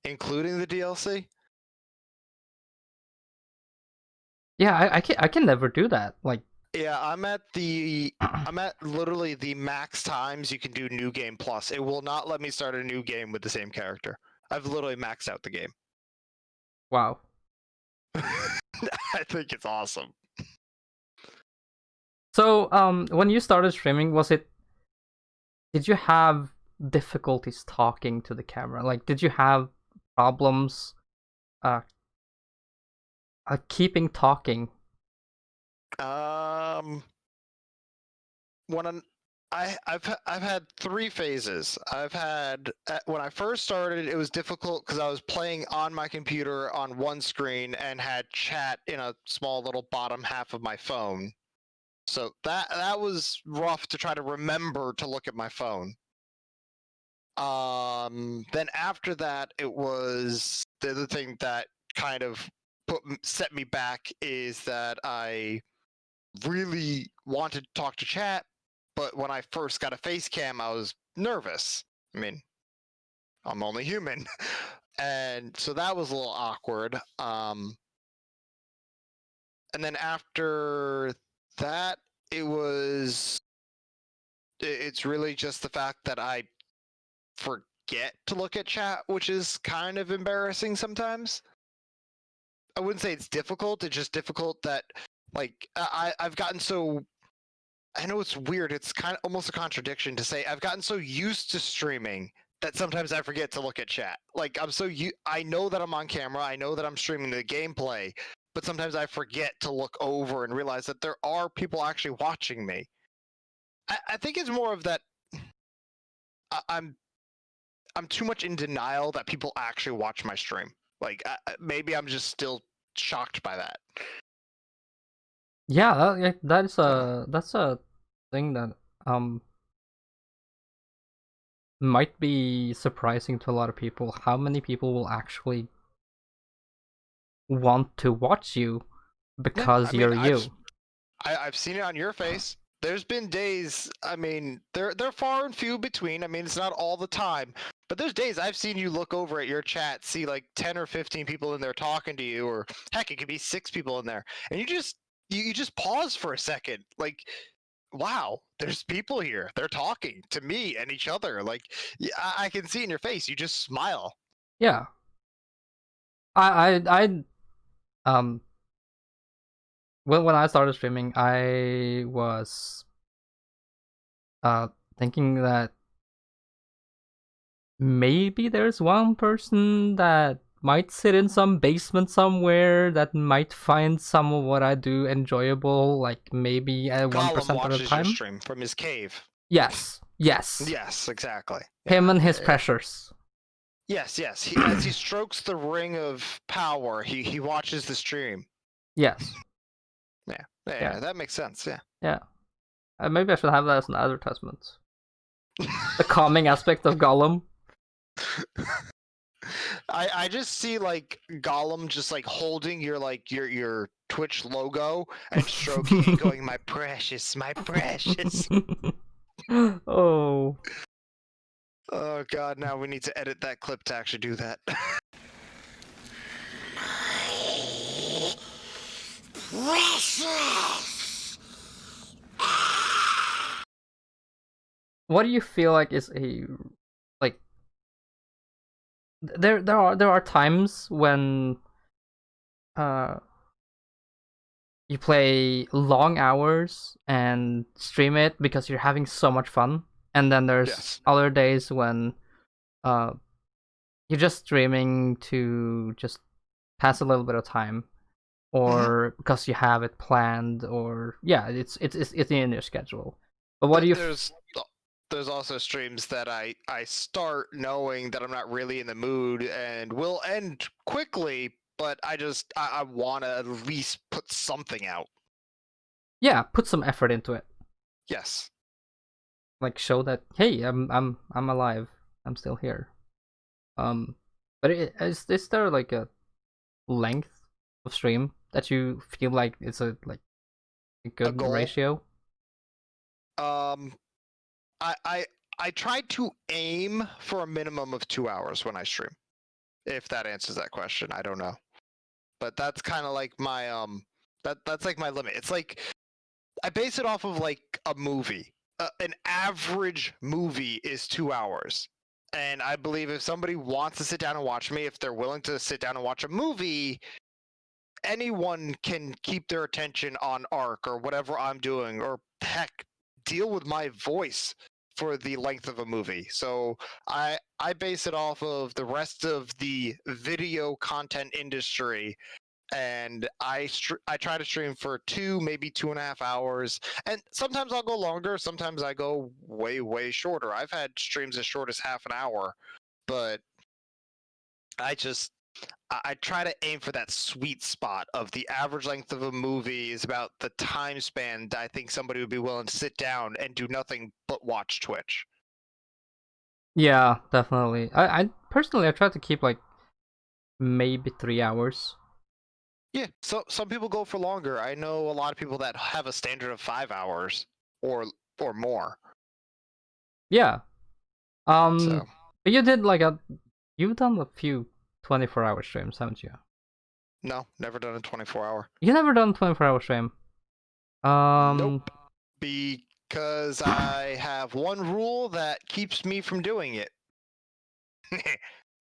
including the DLC. yeah, I can never do that. Like, Yeah, I'm at literally the max times you can do New Game Plus. It will not let me start a new game with the same character. I've literally maxed out the game. wow. I think it's awesome. So, when you started streaming, did you have difficulties talking to the camera? Like, did you have problems uh, keeping talking? Um when I've had 3 phases. I've had when I first started, it was difficult because I was playing on my computer on one screen and had chat in a small little bottom half of my phone. So that was rough to try to remember to look at my phone. Then after that, it was the other thing that kind of set me back is that I really wanted to talk to chat, but when I first got a face cam, I was nervous. I mean, I'm only human. And so that was a little awkward. And then after that, it's really just the fact that I forget to look at chat, which is kind of embarrassing sometimes. I wouldn't say it's difficult. It's just difficult that, like, I've gotten so. I know it's weird. It's kind of almost a contradiction to say I've gotten so used to streaming that sometimes I forget to look at chat. Like I know that I'm on camera. I know that I'm streaming the gameplay, but sometimes I forget to look over and realize that there are people actually watching me. I think it's more of that. I'm too much in denial that people actually watch my stream. Like maybe I'm just still shocked by that. Yeah, that's a thing that might be surprising to a lot of people. How many people will actually want to watch you because Yeah, I mean, you're you? I've seen it on your face. There's been days. I mean, they're far and few between. I mean, it's not all the time, but there's days I've seen you look over at your chat, see like 10 or 15 people in there talking to you, or heck, it could be 6 people in there, and you just pause for a second, like, wow, there's people here. They're talking to me and each other. Like, I can see in your face. You just smile. Yeah. I when I started streaming, I was thinking that maybe there's one person that might sit in some basement somewhere that might find some of what I do enjoyable, like maybe at Gollum 1% of the watches your time. stream from his cave. Yes. Yes, exactly. Him Yeah. and his pressures. Yes. As he strokes the ring of power, he watches the stream. Yes. Yeah, that makes sense. Yeah. Yeah. Maybe I should have that as an advertisement. The calming aspect of Gollum. I just see like Gollum just like holding your Twitch logo and stroking it, going, "My precious, my precious." Oh. Oh god, now we need to edit that clip to actually do that. Precious. What do you feel like is a like? There are times when you play long hours and stream it because you're having so much fun, and then there's Yes. other days when you're just streaming to just pass a little bit of time, or because you have it planned, or yeah, it's in your schedule. But what do you? There's also streams that I start knowing that I'm not really in the mood and will end quickly, but I want to at least put something out. Yeah, put some effort into it. Yes. Like show that, hey, I'm alive. I'm still here. But is there like a length of stream that you feel like it's a good ratio? I try to aim for a minimum of 2 hours when I stream. If that answers that question, I don't know. But that's kind of like my that's like my limit. It's like I base it off of like a movie. An average movie is 2 hours. And I believe if somebody wants to sit down and watch me, if they're willing to sit down and watch a movie, anyone can keep their attention on Arc or whatever I'm doing, or heck, deal with my voice for the length of a movie. So I base it off of the rest of the video content industry and I try to stream for 2, maybe 2.5 hours, and sometimes I'll go longer. Sometimes I go way shorter. I've had streams as short as half an hour, but I try to aim for that sweet spot of the average length of a movie is about the time span that I think somebody would be willing to sit down and do nothing but watch Twitch. Yeah, definitely. I personally I try to keep like maybe 3 hours. Yeah, so some people go for longer. I know a lot of people that have a standard of 5 hours or more. Yeah. So But you've done a few 24-hour streams, haven't you? no, never done a 24-hour. You never done 24-hour stream. Nope, Um, because I have one rule that keeps me from doing it.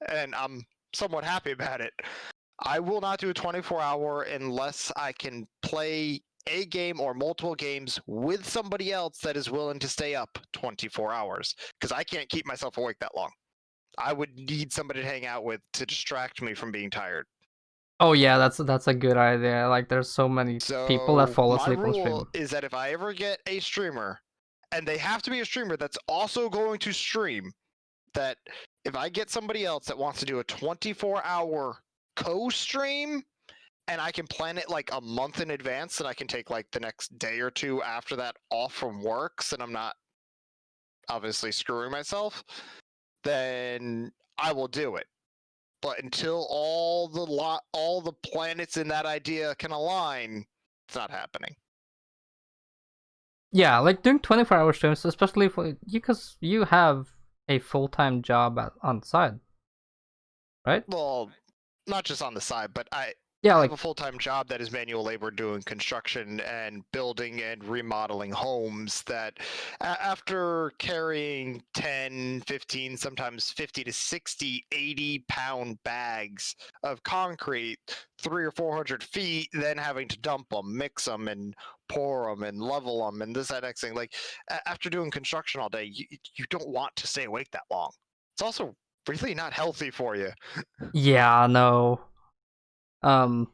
And I'm somewhat happy about it. I will not do a 24-hour unless I can play a game or multiple games with somebody else that is willing to stay up 24 hours, because I can't keep myself awake that long. I would need somebody to hang out with to distract me from being tired. oh yeah, that's a good idea. Like, there's so many people that So fall my asleep on rule stream. is that if I ever get a streamer, and they have to be a streamer that's also going to stream, that if I get somebody else that wants to do a 24-hour co-stream, and I can plan it like a month in advance, and I can take like the next day or two after that off from work, so I'm not obviously screwing myself, then I will do it. But until all the planets in that idea can align, it's not happening. Yeah, like doing 24-hour streams, especially for you, because you have a full-time job on the side, right? Well, not just on the side, but Yeah, I have like a full-time job that is manual labor doing construction and building and remodeling homes that after carrying 10, 15, sometimes 50 to 60, 80-pound bags of concrete 300 or 400 feet, then having to dump them, mix them, and pour them and level them and this, that, next thing. Like after doing construction all day, you don't want to stay awake that long. It's also really not healthy for you. yeah, no. Um,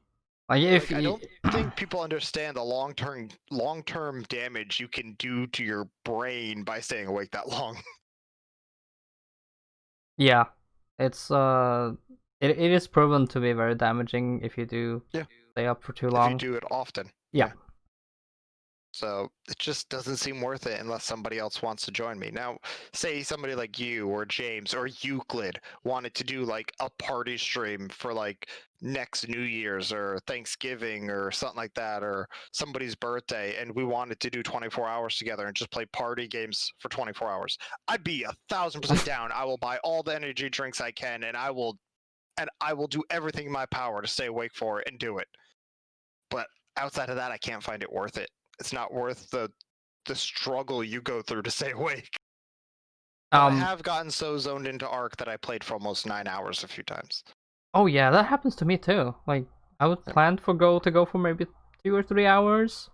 like if Like I don't think people understand the long term damage you can do to your brain by staying awake that long. yeah, it's it is proven to be very damaging if you do Yeah, stay up for too if you long. do it often. Yeah. Yeah. So it just doesn't seem worth it unless somebody else wants to join me. Now, say somebody like you or James or Euclid wanted to do like a party stream for like next New Year's or Thanksgiving or something like that, or somebody's birthday, and we wanted to do 24 hours together and just play party games for 24 hours. I'd be 1,000% down. I will buy all the energy drinks I can, and I will do everything in my power to stay awake for it and do it. But outside of that, I can't find it worth it. It's not worth the struggle you go through to stay awake. But I have gotten so zoned into Ark that I played for almost 9 hours a few times. Oh yeah, that happens to me too. Like I would plan to go for maybe 2 or 3 hours.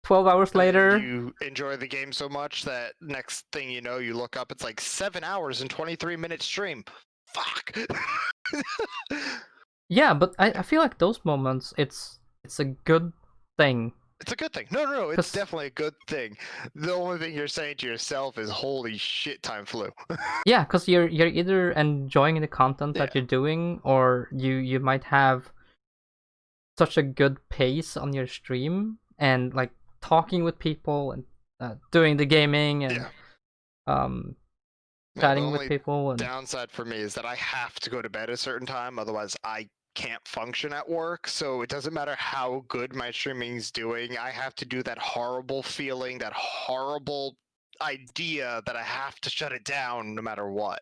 12 hours later. You enjoy the game so much that next thing you know, you look up, it's like 7 hours and 23 minutes stream. Fuck. Yeah, but I feel like those moments, it's a good thing. It's a good thing. No, it's definitely a good thing. The only thing you're saying to yourself is, "Holy shit, time flew." Yeah, because you're either enjoying the content that you're doing, or you might have such a good pace on your stream and like talking with people and doing the gaming and chatting with people. And downside for me is that I have to go to bed at a certain time, otherwise I can't function at work. So it doesn't matter how good my streaming's doing, I have to do that horrible feeling, that horrible idea that I have to shut it down no matter what.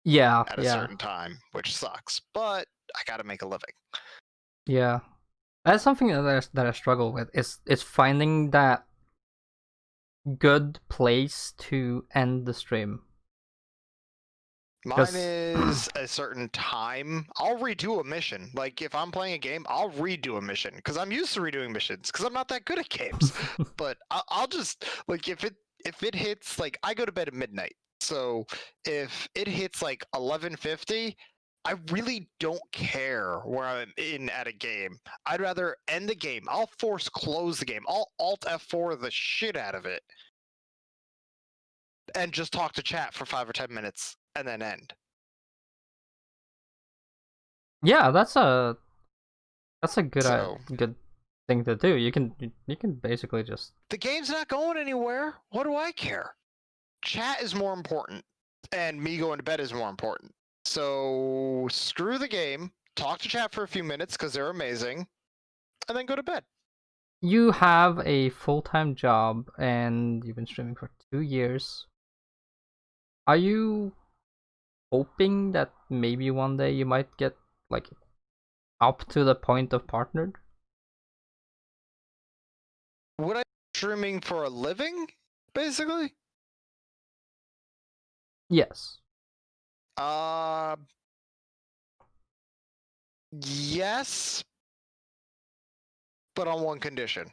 Yeah, at a certain time, which sucks, but I gotta make a living. Yeah, that's something that I struggle with. Is finding that good place to end the stream. Mine is a certain time. I'll redo a mission. Like if I'm playing a game, I'll redo a mission because I'm used to redoing missions because I'm not that good at games. But I'll just like if it hits like I go to bed at midnight. So if it hits like 11:50, I really don't care where I'm in at a game. I'd rather end the game. I'll force close the game. I'll Alt F4 the shit out of it and just talk to chat for 5 or 10 minutes and then end. Yeah, that's a good So good thing to do. You can basically just the game's not going anywhere. What do I care? Chat is more important, and me going to bed is more important. So screw the game. Talk to chat for a few minutes because they're amazing, and then go to bed. you have a full-time job and you've been streaming for 2 years. Are you hoping that maybe one day you might get like up to the point of partnered? Would I be streaming for a living, basically? Yes. Uh, yes, but on one condition.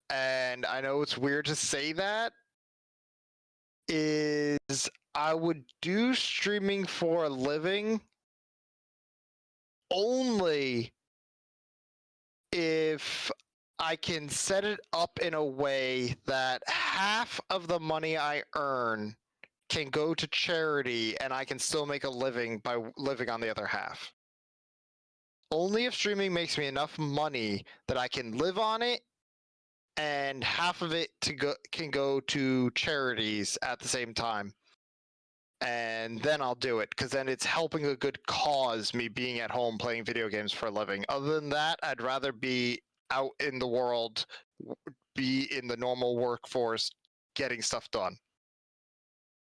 And I know it's weird to say that, is I would do streaming for a living only if I can set it up in a way that half of the money I earn can go to charity and I can still make a living by living on the other half. Only if streaming makes me enough money that I can live on it and half of it can go to charities at the same time. And then I'll do it because then it's helping a good cause, me being at home playing video games for a living. Other than that, I'd rather be out in the world, be in the normal workforce, getting stuff done.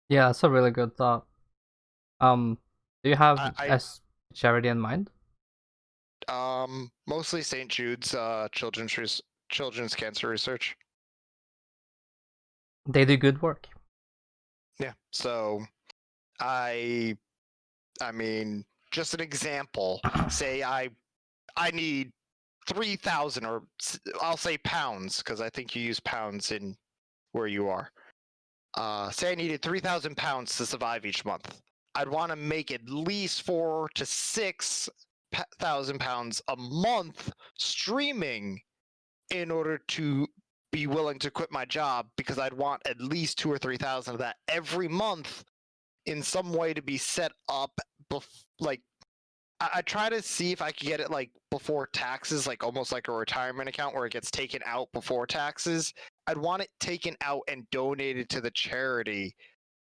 Yeah, that's a really good thought. Do you have I a charity in mind? mostly St. Jude's children's cancer research. They do good work. Yeah. So I mean, just an example. Say I need 3,000, or I'll say pounds because I think you use pounds in where you are. Say I needed 3,000 pounds to survive each month. I'd want to make at least 4 to 6,000 pounds a month streaming in order to be willing to quit my job, because I'd want at least 2 or 3,000 of that every month in some way to be set up. Like, I try to see if I could get it like before taxes, like almost like a retirement account where it gets taken out before taxes. I'd want it taken out and donated to the charity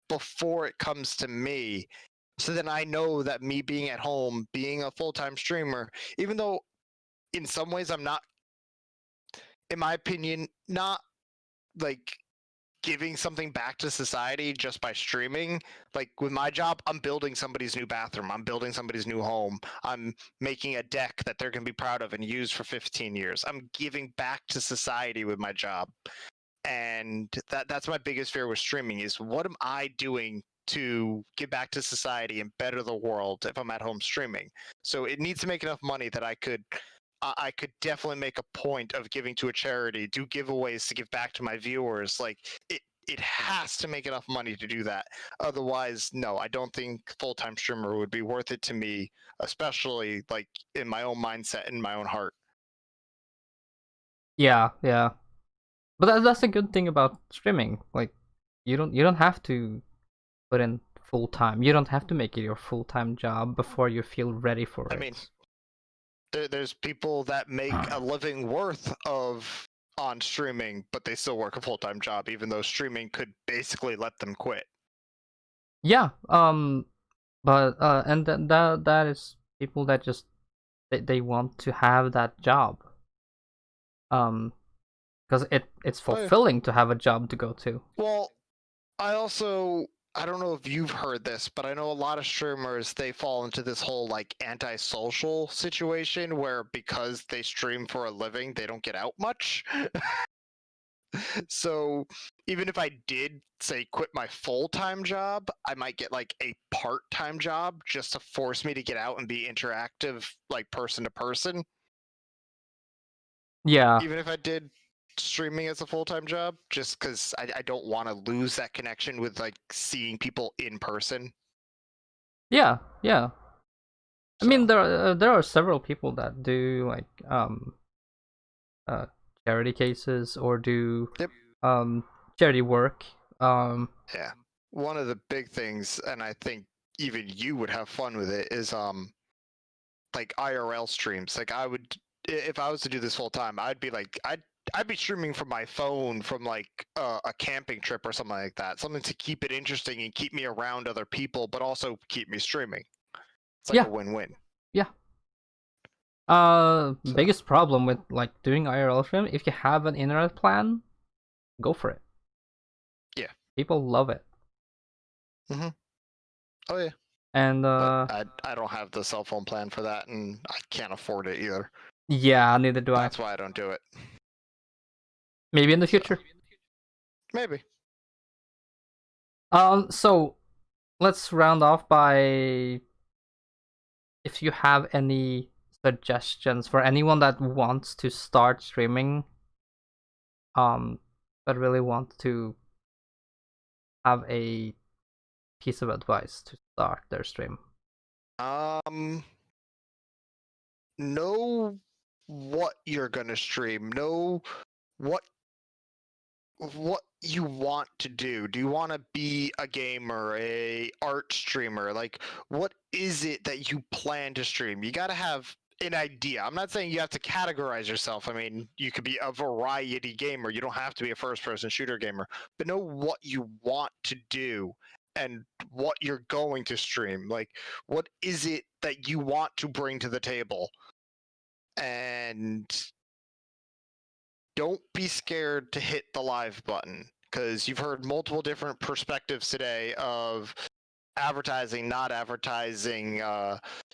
before it comes to me. So then I know that me being at home, being a full-time streamer, even though in some ways I'm not, in my opinion, not like giving something back to society just by streaming. Like with my job, I'm building somebody's new bathroom, I'm building somebody's new home, I'm making a deck that they're going to be proud of and use for 15 years. I'm giving back to society with my job. And that's my biggest fear with streaming, is what am I doing to give back to society and better the world if I'm at home streaming? So it needs to make enough money that I could definitely make a point of giving to a charity, do giveaways to give back to my viewers. Like it has to make enough money to do that. Otherwise, no, I don't think full-time streamer would be worth it to me, especially like in my own mindset, in my own heart. Yeah, yeah. But that's a good thing about streaming. Like, you don't have to put in full time. You don't have to make it your full time job before you feel ready for I it. mean, there's people that make a living worth of on streaming, but they still work a full-time job, even though streaming could basically let them quit. Yeah. But and that is people that just they want to have that job. Because it's Oh, yeah. fulfilling to have a job to go to. Well, I don't know if you've heard this, but I know a lot of streamers, they fall into this whole like antisocial situation where because they stream for a living, they don't get out much. So even if I did say quit my full-time job, I might get like a part-time job just to force me to get out and be interactive, like person to person. Yeah. Even if I did streaming as a full-time job, just because I don't want to lose that connection with like seeing people in person. Yeah. Yeah. I mean, So there are several people that do like uh charity cases or do yep, charity work. yeah. One of the big things, and I think even you would have fun with it, is like IRL streams. Like I would, if I was to do this full time, I'd be like, I'd be streaming from my phone from like a camping trip or something like that. Something to keep it interesting and keep me around other people, but also keep me streaming. It's like Yeah, a win-win. yeah. So Biggest problem with like doing IRL stream, if you have an internet plan, go for it. yeah. People love it. Oh yeah. And But I don't have the cell phone plan for that, and I can't afford it either. yeah, neither do I. That's why I don't do it. Maybe in the So future. maybe. So let's round off by if you have any suggestions for anyone that wants to start streaming, but really want to have a piece of advice to start their stream. Know what you're gonna stream. Know what you want to do. Do you want to be a gamer, a art streamer? Like, what is it that you plan to stream? You got to have an idea. I'm not saying you have to categorize yourself. I mean, you could be a variety gamer. You don't have to be a first-person shooter gamer, but know what you want to do and what you're going to stream. Like, what is it that you want to bring to the table? And don't be scared to hit the live button, because you've heard multiple different perspectives today of advertising, not advertising,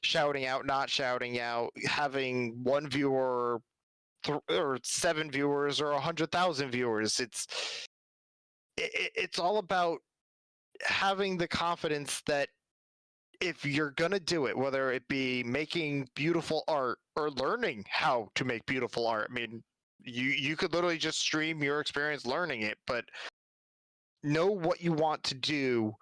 shouting out, not shouting out, having one viewer or 7 viewers or 100,000 viewers. It's all about having the confidence that if you're gonna do it, whether it be making beautiful art or learning how to make beautiful art. I mean, you could literally just stream your experience learning it, but know what you want to do,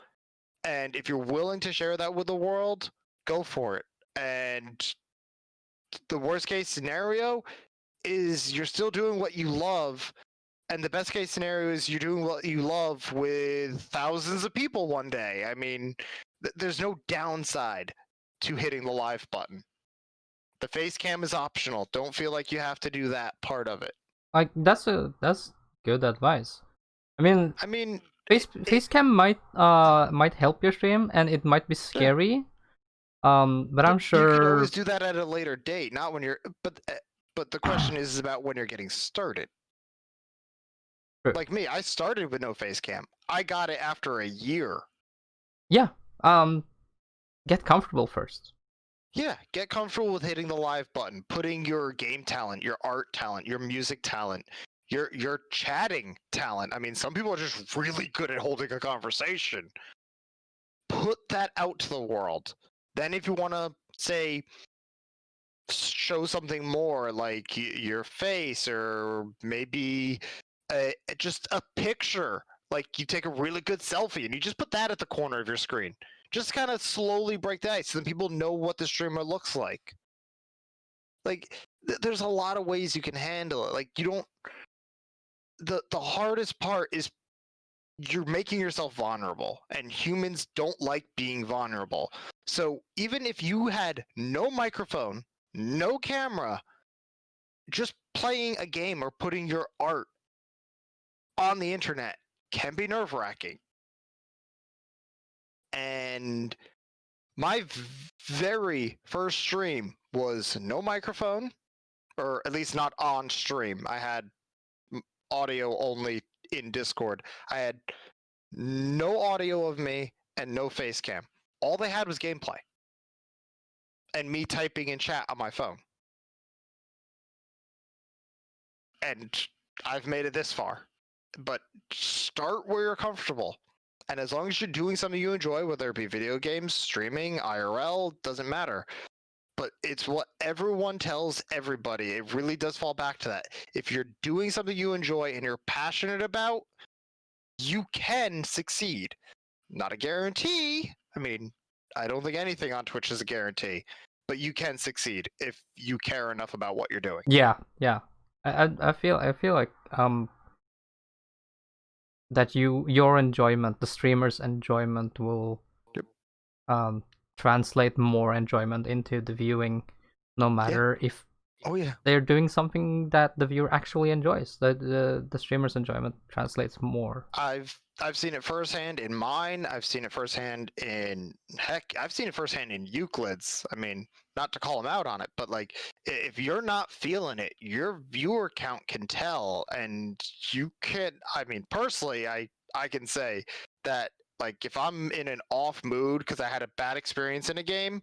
and if you're willing to share that with the world, go for it. And the worst case scenario is you're still doing what you love, and the best case scenario is you're doing what you love with thousands of people one day. I mean, there's no downside to hitting the live button. The face cam is optional. Don't feel like you have to do that part of it. Like that's good advice. I mean, I mean, facecam might help your stream, and it might be yeah, scary. But but I'm you could always sure. do that at a later date, not when you're. But the question is about when you're getting started. True. Like me, I started with no face cam. I got it after a year. Yeah. Get comfortable first. Yeah, get comfortable with hitting the live button, putting your game talent, your art talent, your music talent, your chatting talent. I mean, some people are just really good at holding a conversation. Put that out to the world. Then if you want to say show something more like your face or maybe just a picture, like you take a really good selfie and you just put that at the corner of your screen, just kind of slowly break the ice so then people know what the streamer looks like. Like there's a lot of ways you can handle it. Like you don't, the hardest part is you're making yourself vulnerable, and humans don't like being vulnerable. So even if you had no microphone, no camera, just playing a game or putting your art on the internet can be nerve-wracking. And my very first stream was no microphone, or at least not on stream. I had audio only in Discord. I had no audio of me and no face cam. All they had was gameplay and me typing in chat on my phone. And I've made it this far. But start where you're comfortable. And as long as you're doing something you enjoy, whether it be video games, streaming, IRL, doesn't matter. But it's what everyone tells everybody. It really does fall back to that. If you're doing something you enjoy and you're passionate about, you can succeed. Not a guarantee. I mean, I don't think anything on Twitch is a guarantee. but you can succeed if you care enough about what you're doing. Yeah. I feel like that your enjoyment, the streamer's enjoyment, will translate more enjoyment into the viewing, no matter if they're doing something that the viewer actually enjoys. The streamer's enjoyment translates more. I've seen it firsthand in mine. I've seen it firsthand in I've seen it firsthand in Euclid's. I mean, not to call him out on it, but like if you're not feeling it, your viewer count can tell, and you can. I mean, personally, I can say that like if I'm in an off mood because I had a bad experience in a game,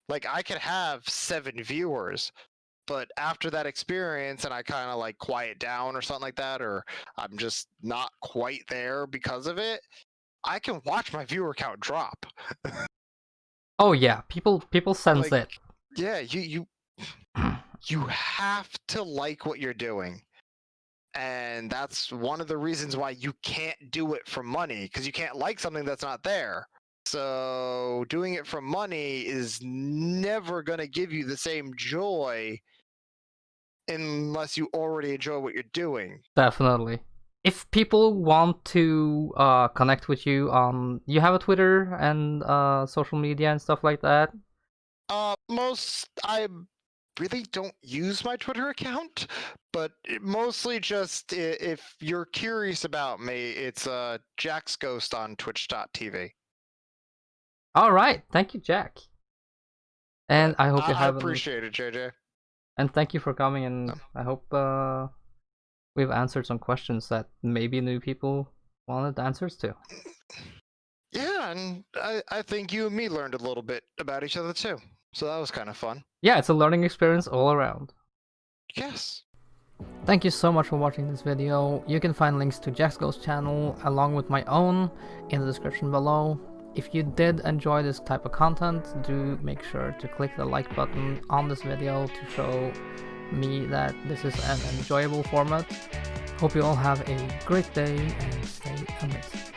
like I could have 7 viewers. But after that experience and I kind of like quiet down or something like that, or I'm just not quite there because of it, I can watch my viewer count drop. Oh yeah, people sense like, it. Yeah, you have to like what you're doing. And that's one of the reasons why you can't do it for money, because you can't like something that's not there. So doing it for money is never going to give you the same joy unless you already enjoy what you're doing. Definitely. If people want to connect with you on, you have a Twitter and social media and stuff like that? I really don't use my Twitter account, but mostly just if you're curious about me, it's JacksGhost on Twitch.tv. All right, thank you, Jack. And I hope you have. I appreciate it, JJ. And thank you for coming. And I hope we've answered some questions that maybe new people wanted answers to. Yeah, and I think you and me learned a little bit about each other too. So that was kind of fun. Yeah, it's a learning experience all around. Yes. Thank you so much for watching this video. You can find links to JacksGhost channel along with my own in the description below. If you did enjoy this type of content, do make sure to click the like button on this video to show me that this is an enjoyable format. Hope you all have a great day and stay amazing.